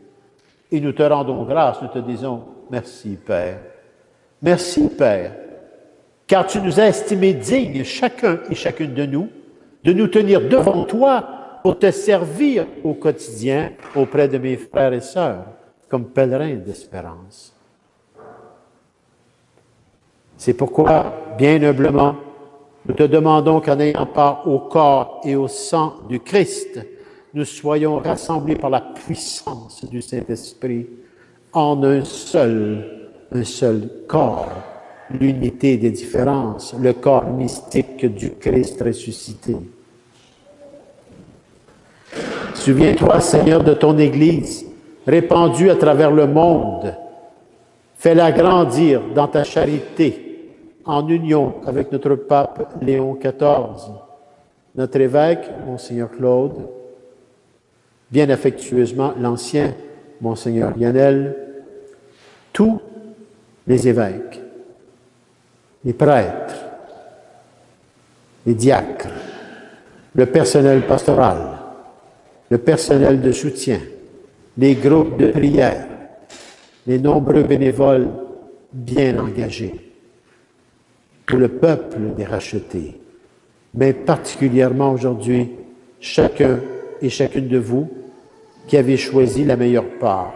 B: Et nous te rendons grâce, nous te disons merci, Père. Merci, Père, car tu nous as estimés dignes, chacun et chacune de nous tenir devant toi pour te servir au quotidien auprès de mes frères et sœurs, comme pèlerins d'espérance. C'est pourquoi, bien humblement, nous te demandons qu'en ayant part au corps et au sang du Christ, nous soyons rassemblés par la puissance du Saint-Esprit en un seul corps, l'unité des différences, le corps mystique du Christ ressuscité. Souviens-toi, Seigneur, de ton Église, répandue à travers le monde. Fais-la grandir dans ta charité, en union avec notre pape Léon XIV, notre évêque, Monseigneur Claude, bien affectueusement l'ancien Monseigneur Lionel, tous les évêques, les prêtres, les diacres, le personnel pastoral, le personnel de soutien, les groupes de prière, les nombreux bénévoles bien engagés, pour le peuple des rachetés, mais particulièrement aujourd'hui, chacun et chacune de vous qui avez choisi la meilleure part.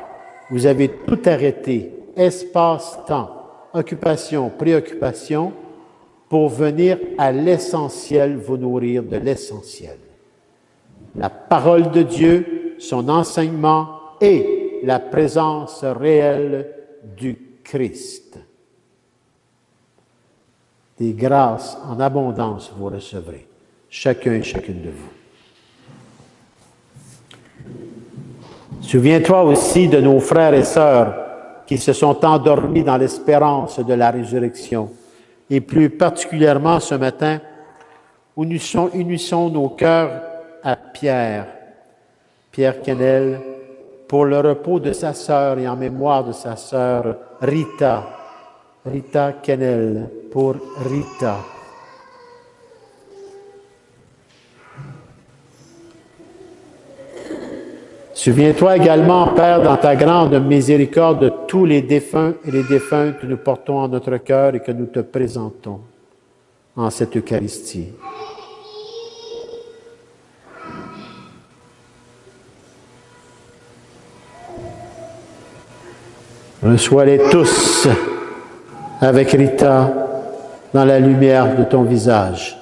B: Vous avez tout arrêté, espace, temps, occupation, préoccupation, pour venir à l'essentiel, vous nourrir de l'essentiel. La parole de Dieu, son enseignement et la présence réelle du Christ. Des grâces en abondance vous recevrez, chacun et chacune de vous. Souviens-toi aussi de nos frères et sœurs qui se sont endormis dans l'espérance de la résurrection, et plus particulièrement ce matin, où nous unissons nos cœurs à Pierre Quesnel, pour le repos de sa sœur et en mémoire de sa sœur Rita Quesnel, pour Rita. Souviens-toi également, Père, dans ta grande miséricorde, de tous les défunts et les défuntes que nous portons en notre cœur et que nous te présentons en cette Eucharistie. Reçois-les tous avec Rita dans la lumière de ton visage.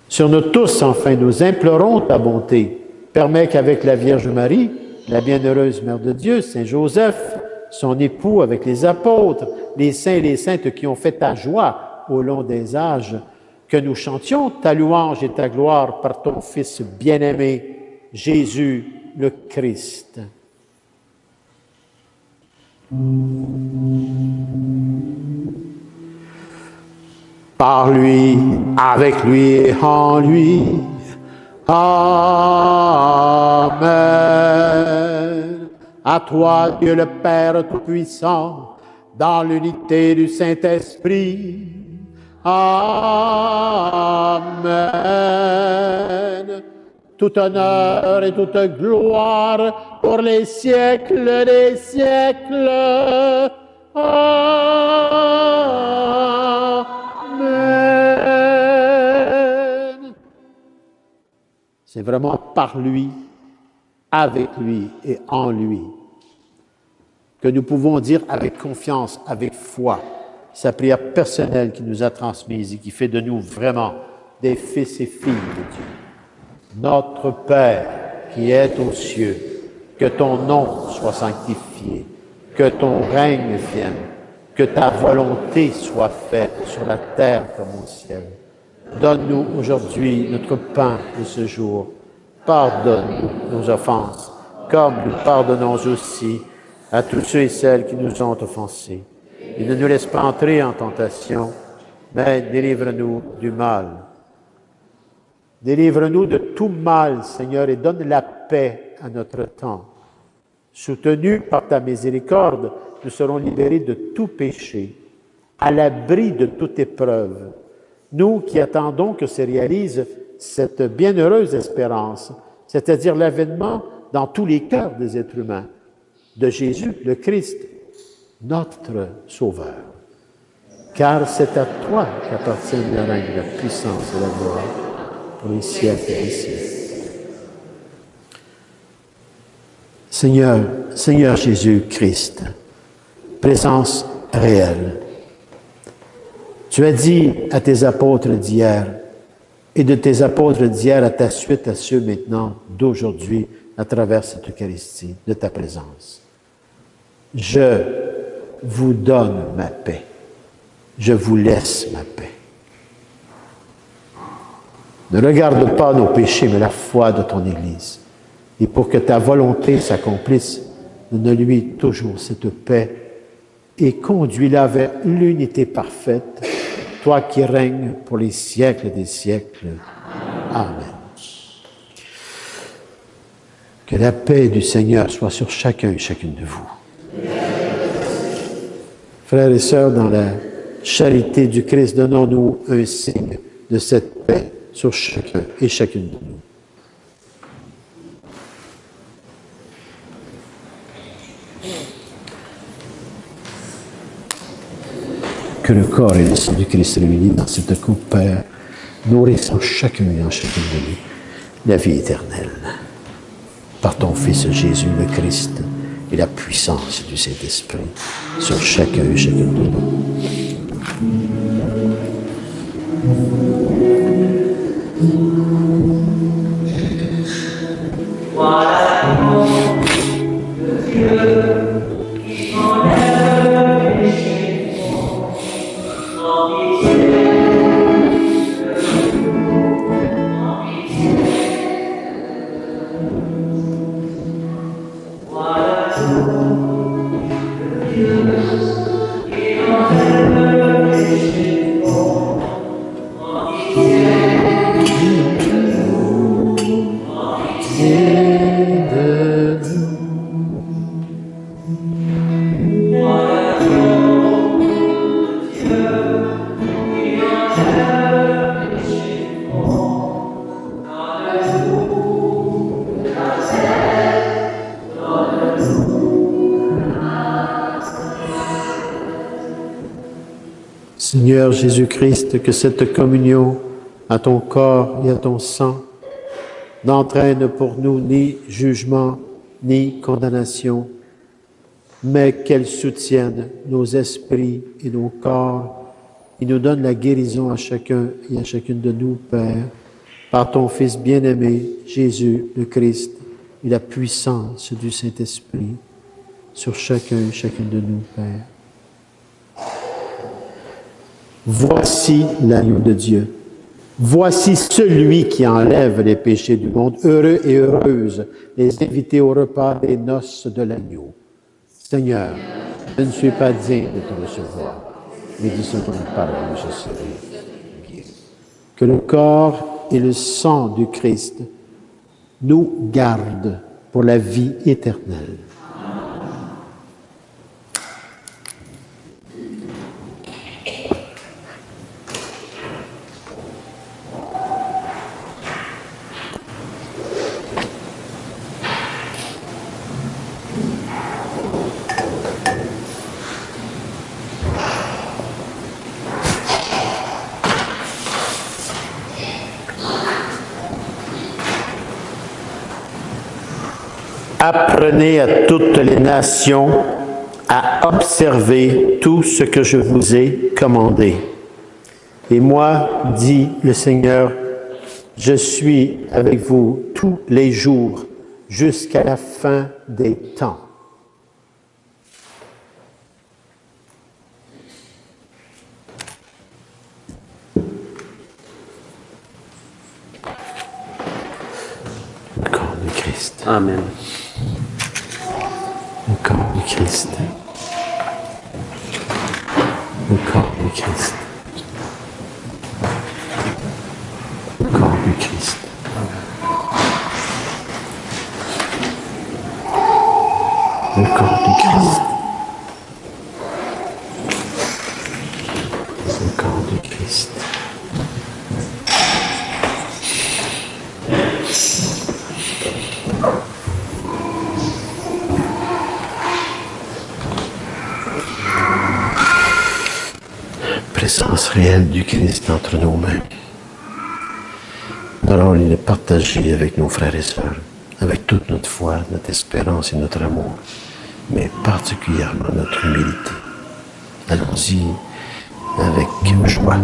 B: Sur nous tous, enfin, nous implorons ta bonté. Permets qu'avec la Vierge Marie, la bienheureuse Mère de Dieu, Saint Joseph, son époux avec les apôtres, les saints et les saintes qui ont fait ta joie au long des âges, que nous chantions ta louange et ta gloire par ton Fils bien-aimé, Jésus le Christ. Par lui, avec lui et en lui. Amen. À toi, Dieu le Père Tout-Puissant, dans l'unité du Saint-Esprit. Amen. Tout honneur et toute gloire pour les siècles des siècles. Amen. C'est vraiment par lui, avec lui et en lui que nous pouvons dire avec confiance, avec foi, sa prière personnelle qui nous a transmise et qui fait de nous vraiment des fils et filles de Dieu. Notre Père qui es aux cieux, que ton nom soit sanctifié, que ton règne vienne, que ta volonté soit faite sur la terre comme au ciel. Donne-nous aujourd'hui notre pain de ce jour. Pardonne-nous nos offenses, comme nous pardonnons aussi à tous ceux et celles qui nous ont offensés. Et ne nous laisse pas entrer en tentation, mais délivre-nous du mal. Délivre-nous de tout mal, Seigneur, et donne la paix à notre temps. Soutenus par ta miséricorde, nous serons libérés de tout péché, à l'abri de toute épreuve. Nous qui attendons que se réalise cette bienheureuse espérance, c'est-à-dire l'avènement dans tous les cœurs des êtres humains de Jésus, le Christ, notre Sauveur. Car c'est à toi qu'appartient le règne, la puissance et la gloire pour les siècles des siècles. Seigneur Jésus-Christ, présence réelle. Tu as dit à tes apôtres d'hier, et de tes apôtres d'hier à ta suite, à ceux maintenant d'aujourd'hui, à travers cette Eucharistie, de ta présence. Je vous donne ma paix. Je vous laisse ma paix. Ne regarde pas nos péchés, mais la foi de ton Église. Et pour que ta volonté s'accomplisse, donne-lui toujours cette paix et conduis-la vers l'unité parfaite, toi qui règnes pour les siècles des siècles. Amen. Que la paix du Seigneur soit sur chacun et chacune de vous. Frères et sœurs, dans la charité du Christ, donnons-nous un signe de cette paix sur chacun et chacune de nous. Que le corps et le sang du Christ réunis dans cette coupe, Père, nourrissent en chacun et en chacune de nous la vie éternelle. Par ton Fils Jésus le Christ et la puissance du Saint-Esprit sur chacun et chacune de nous. Seigneur Jésus-Christ, que cette communion à ton corps et à ton sang n'entraîne pour nous ni jugement ni condamnation, mais qu'elle soutienne nos esprits et nos corps et nous donne la guérison à chacun et à chacune de nous, Père, par ton Fils bien-aimé, Jésus le Christ, et la puissance du Saint-Esprit sur chacun et chacune de nous, Père. Voici l'agneau de Dieu. Voici celui qui enlève les péchés du monde. Heureux et heureuses les invités au repas des noces de l'agneau. Seigneur, je ne suis pas digne de te recevoir, mais dis seulement une parole, je serai guéri. Que le corps et le sang du Christ nous gardent pour la vie éternelle. Apprenez à toutes les nations à observer tout ce que je vous ai commandé. Et moi, dit le Seigneur, je suis avec vous tous les jours jusqu'à la fin des temps. Le corps du Christ.
A: Amen.
B: Le corps du Christ. Le corps du Christ. Le corps du Christ. Le corps du Christ. Le corps du Christ. Présence réelle du Christ entre nos mains. Alors il est partagé avec nos frères et sœurs, avec toute notre foi, notre espérance et notre amour, mais particulièrement notre humilité. Allons-y avec joie.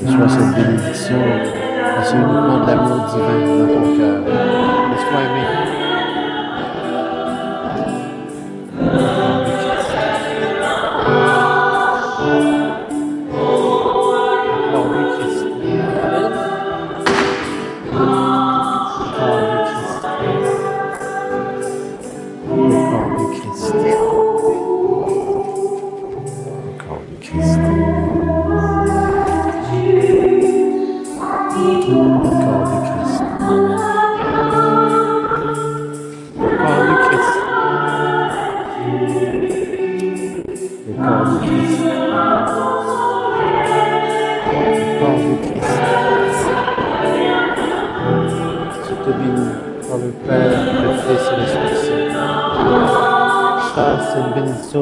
B: Reçois cette bénédiction. C'est uniquement de l'amour divin dans ton cœur. Laisse-toi aimer.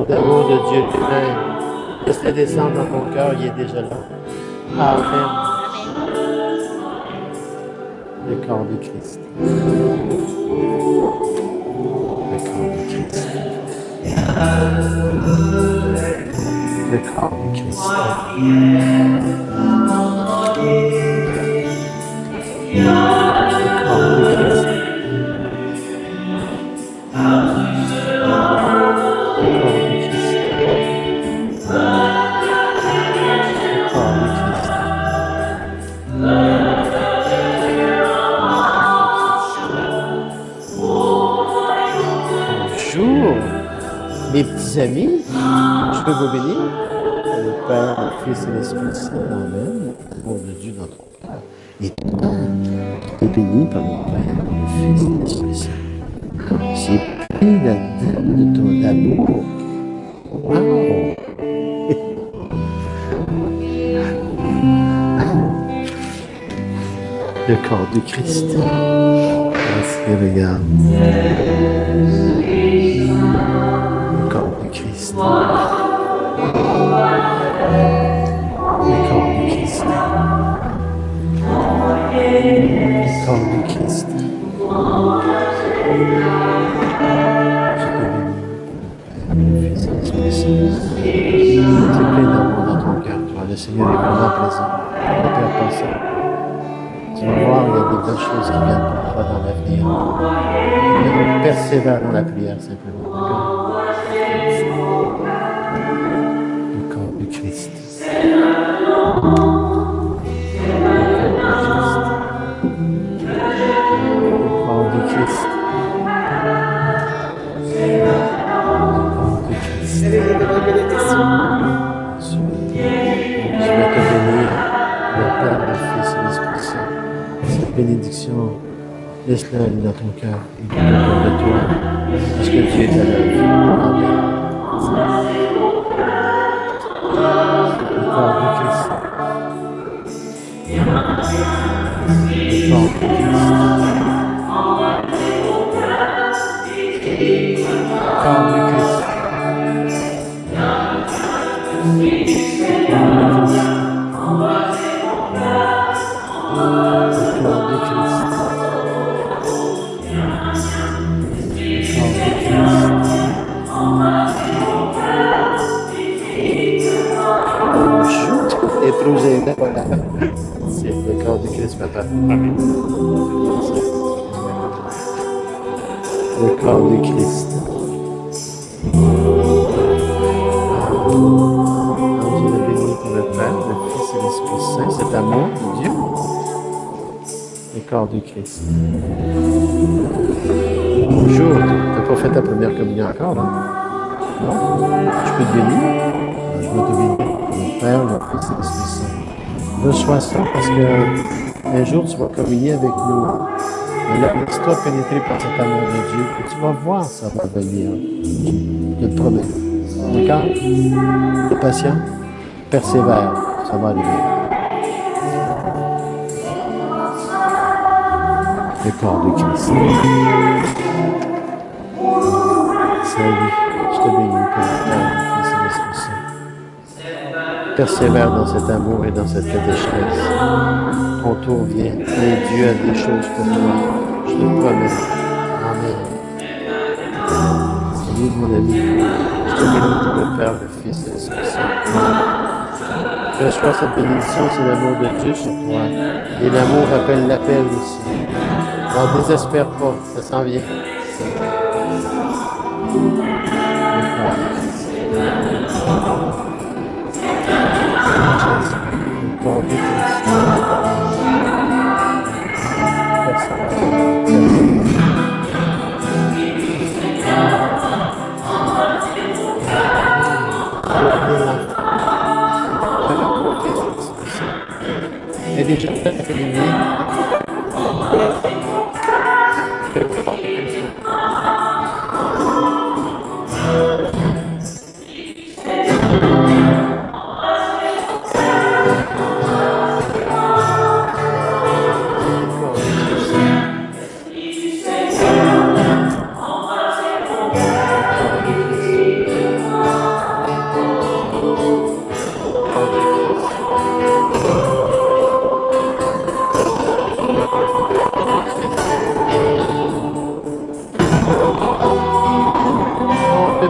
B: D'amour de Dieu lui-même. Laisse-le descendre dans ton cœur, il est déjà là. Amen. Le corps de Christ. Le corps de Christ. Le corps de Christ. Le corps de Christ. Mes petits amis, je peux vous bénir. Le Père, le Fils et l'Esprit Saint. Amen. L'amour de Dieu dans ton cœur. Et toi, tu es béni par mon Père, le Fils et l'Esprit Saint. C'est plein là-dedans de ton amour. Wow! Le corps de Christ. Merci, regarde. Le corps de Christ. Le corps de Christ. Le corps de Christ. Je te bénis, Père, le Fils et l'Esprit Saint. C'est plein d'amour dans ton cœur, toi. Le Seigneur est vraiment présent. Le Père passant. Tu vas voir, il y a des belles choses qui viennent pour toi dans l'avenir. Persévère dans la prière, simplement. Le corps de Christ. Le corps de Christ. Je vais te bénir, le Père, le Fils et l'Esprit Saint. Cette bénédiction, laisse-la aller dans ton cœur et dans le cœur de toi, parce que Dieu est à l'œuvre. Amen. Le corps de Christ. Le corps de Christ. Le corps de Christ. C'est le corps de Christ, papa. Amen. Le corps de Christ. Je le bénis pour le Père, le Fils et l'Esprit Saint, cet amour de Dieu. Le corps de Christ. Bonjour, tu n'as pas fait ta première communion encore, là? Non? Je peux te bénir? Je vais te bénir pour le Père, le Fils et l'Esprit Saint. Reçois ça parce que un jour tu vas communier avec nous. Laisse-toi pénétrer par cet amour de Dieu et tu vas voir ça va venir. Je te promets. D'accord? Sois patient, persévère, ça va arriver. Le corps de Christ. Salut, je te bénis pour le Père, le Fils et l'Esprit Saint. Persévère dans cet amour et dans cette catéchèse. Ton tour vient et Dieu a des choses pour toi. Je te promets. Amen. Salut mon ami. Je te bénis pour le Père, le Fils et l'Esprit Saint. Reçois cette bénédiction, c'est l'amour de Dieu sur toi. Et l'amour appelle l'appel aussi. Alors, désespère pas, ça s'en vient. Elle est déjà terminée.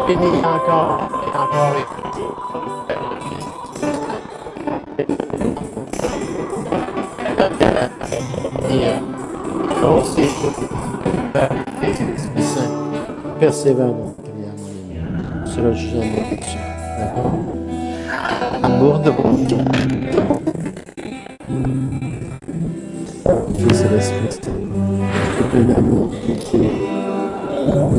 B: Béni encore et encore et aussi persévère dans la prière, mon ami. Tu seras jamais déçu. D'accord? Amour de mon Dieu. Fils et l'Esprit Saint. Un amour qui est alors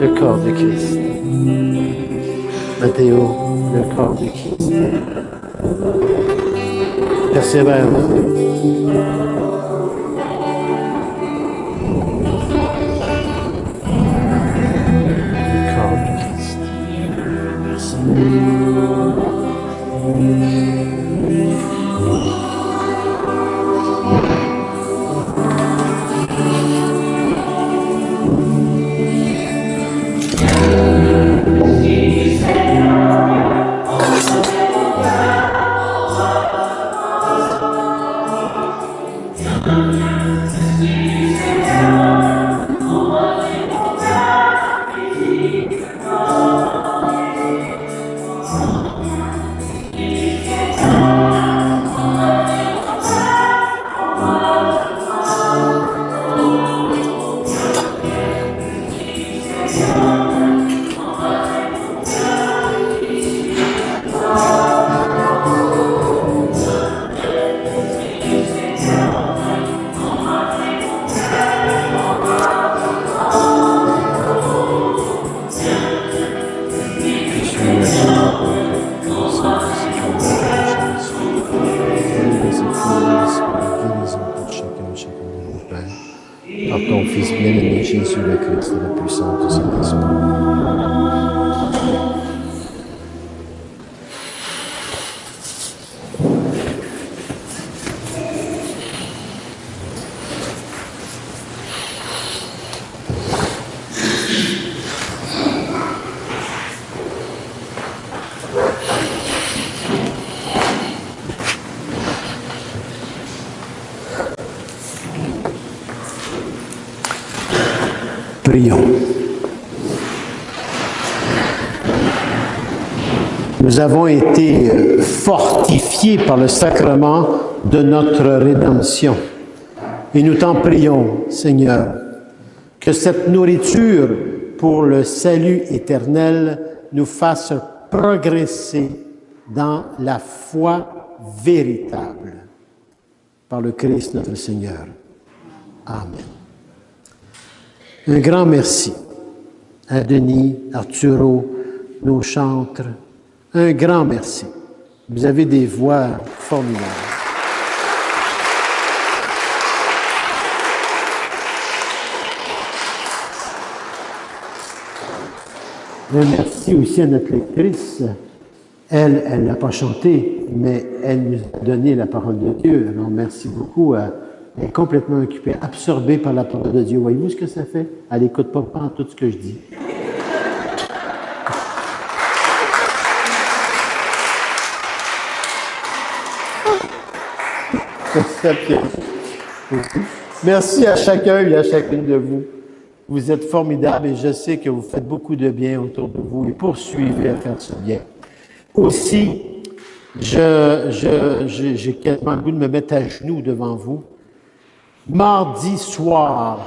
B: le corps de Christ. Matthéo, le corps de Christ. Persévère. Le corps de Christ. Par ton Fils bien-aimé Jésus le Christ et la puissance de Saint-Esprit. Prions. Nous avons été fortifiés par le sacrement de notre rédemption. Et nous t'en prions, Seigneur, que cette nourriture pour le salut éternel nous fasse progresser dans la foi véritable. Par le Christ notre Seigneur. Amen. Un grand merci à Denis, Arturo, nos chantres. Un grand merci. Vous avez des voix formidables. Un merci aussi à notre lectrice. Elle n'a pas chanté, mais elle nous a donné la parole de Dieu. Alors merci beaucoup. Elle est complètement occupée, absorbée par la parole de Dieu. Voyez-vous ce que ça fait? Elle n'écoute pas tout ce que je dis. Merci à chacun et à chacune de vous Vous êtes formidables et je sais que vous faites beaucoup de bien autour de vous et poursuivez à faire ce bien. Aussi, j'ai quasiment le goût de me mettre à genoux devant vous. Mardi soir,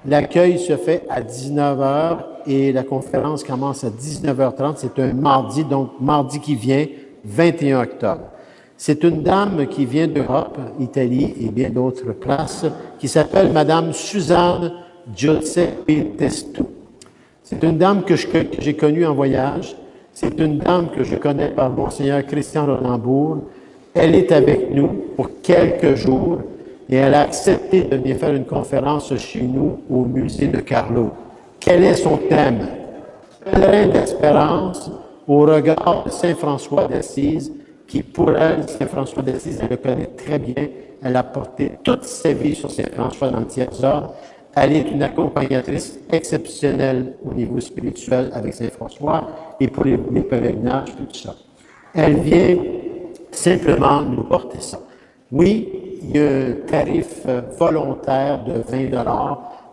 B: l'accueil se fait à 19h et la conférence commence à 19h30. C'est un mardi, donc mardi qui vient, 21 octobre. C'est une dame qui vient d'Europe, Italie et bien d'autres places, qui s'appelle Madame Suzanne Giuseppe Testu. C'est une dame que j'ai connue en voyage. C'est une dame que je connais par Monseigneur Christian Rodambourg. Elle est avec nous pour quelques jours et elle a accepté de venir faire une conférence chez nous au musée de Carlo. Quel est son thème? Pèlerin d'espérance au regard de Saint François d'Assise, qui pour elle, Saint François d'Assise, elle le connaît très bien. Elle a porté toute sa vie sur Saint François dans le tiers-ordre. Elle est une accompagnatrice exceptionnelle au niveau spirituel avec Saint François et pour les pèlerinages, tout ça. Elle vient simplement nous porter ça. Oui, il y a un tarif volontaire de 20 $,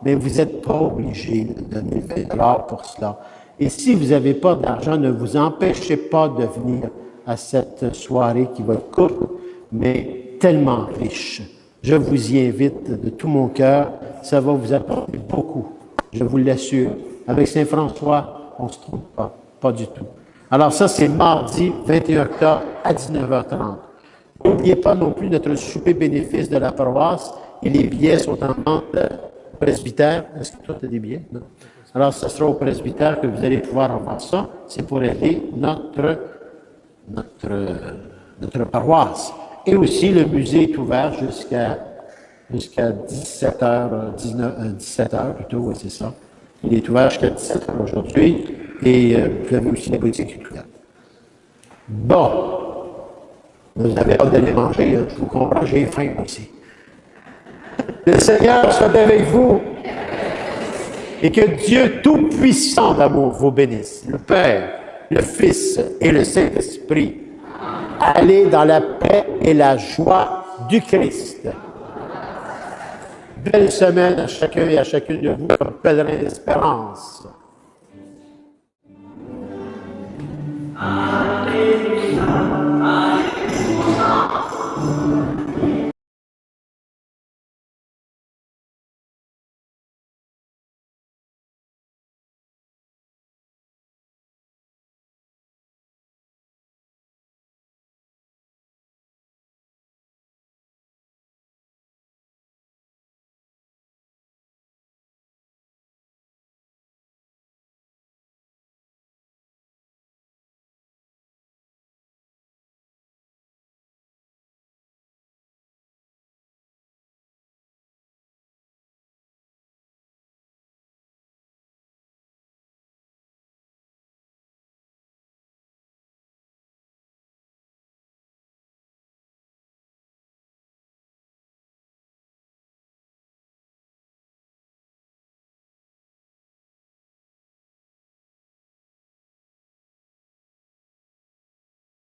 B: mais vous n'êtes pas obligé de donner 20 $ pour cela. Et si vous n'avez pas d'argent, ne vous empêchez pas de venir à cette soirée qui va être courte, mais tellement riche. Je vous y invite de tout mon cœur. Ça va vous apporter beaucoup, je vous l'assure. Avec Saint François, on ne se trompe pas, pas du tout. Alors ça, c'est mardi 21 octobre à 19h30. N'oubliez pas non plus notre souper bénéfice de la paroisse et les billets sont en vente au presbytère. Est-ce que toi, tu as des billets? Non. Alors, ce sera au presbytère que vous allez pouvoir avoir ça. C'est pour aider notre paroisse. Et aussi, le musée est ouvert jusqu'à 17h plutôt, oui, c'est ça. Il est ouvert jusqu'à 17h aujourd'hui. Et vous avez aussi la boutique étudiante. Bon. Vous n'avez pas d'aller manger, je vous comprends, j'ai faim aussi. Le Seigneur soit avec vous et que Dieu Tout-Puissant d'amour vous bénisse, le Père, le Fils et le Saint-Esprit. Allez dans la paix et la joie du Christ. Belle semaine à chacun et à chacune de vous comme pèlerin d'espérance. Amen.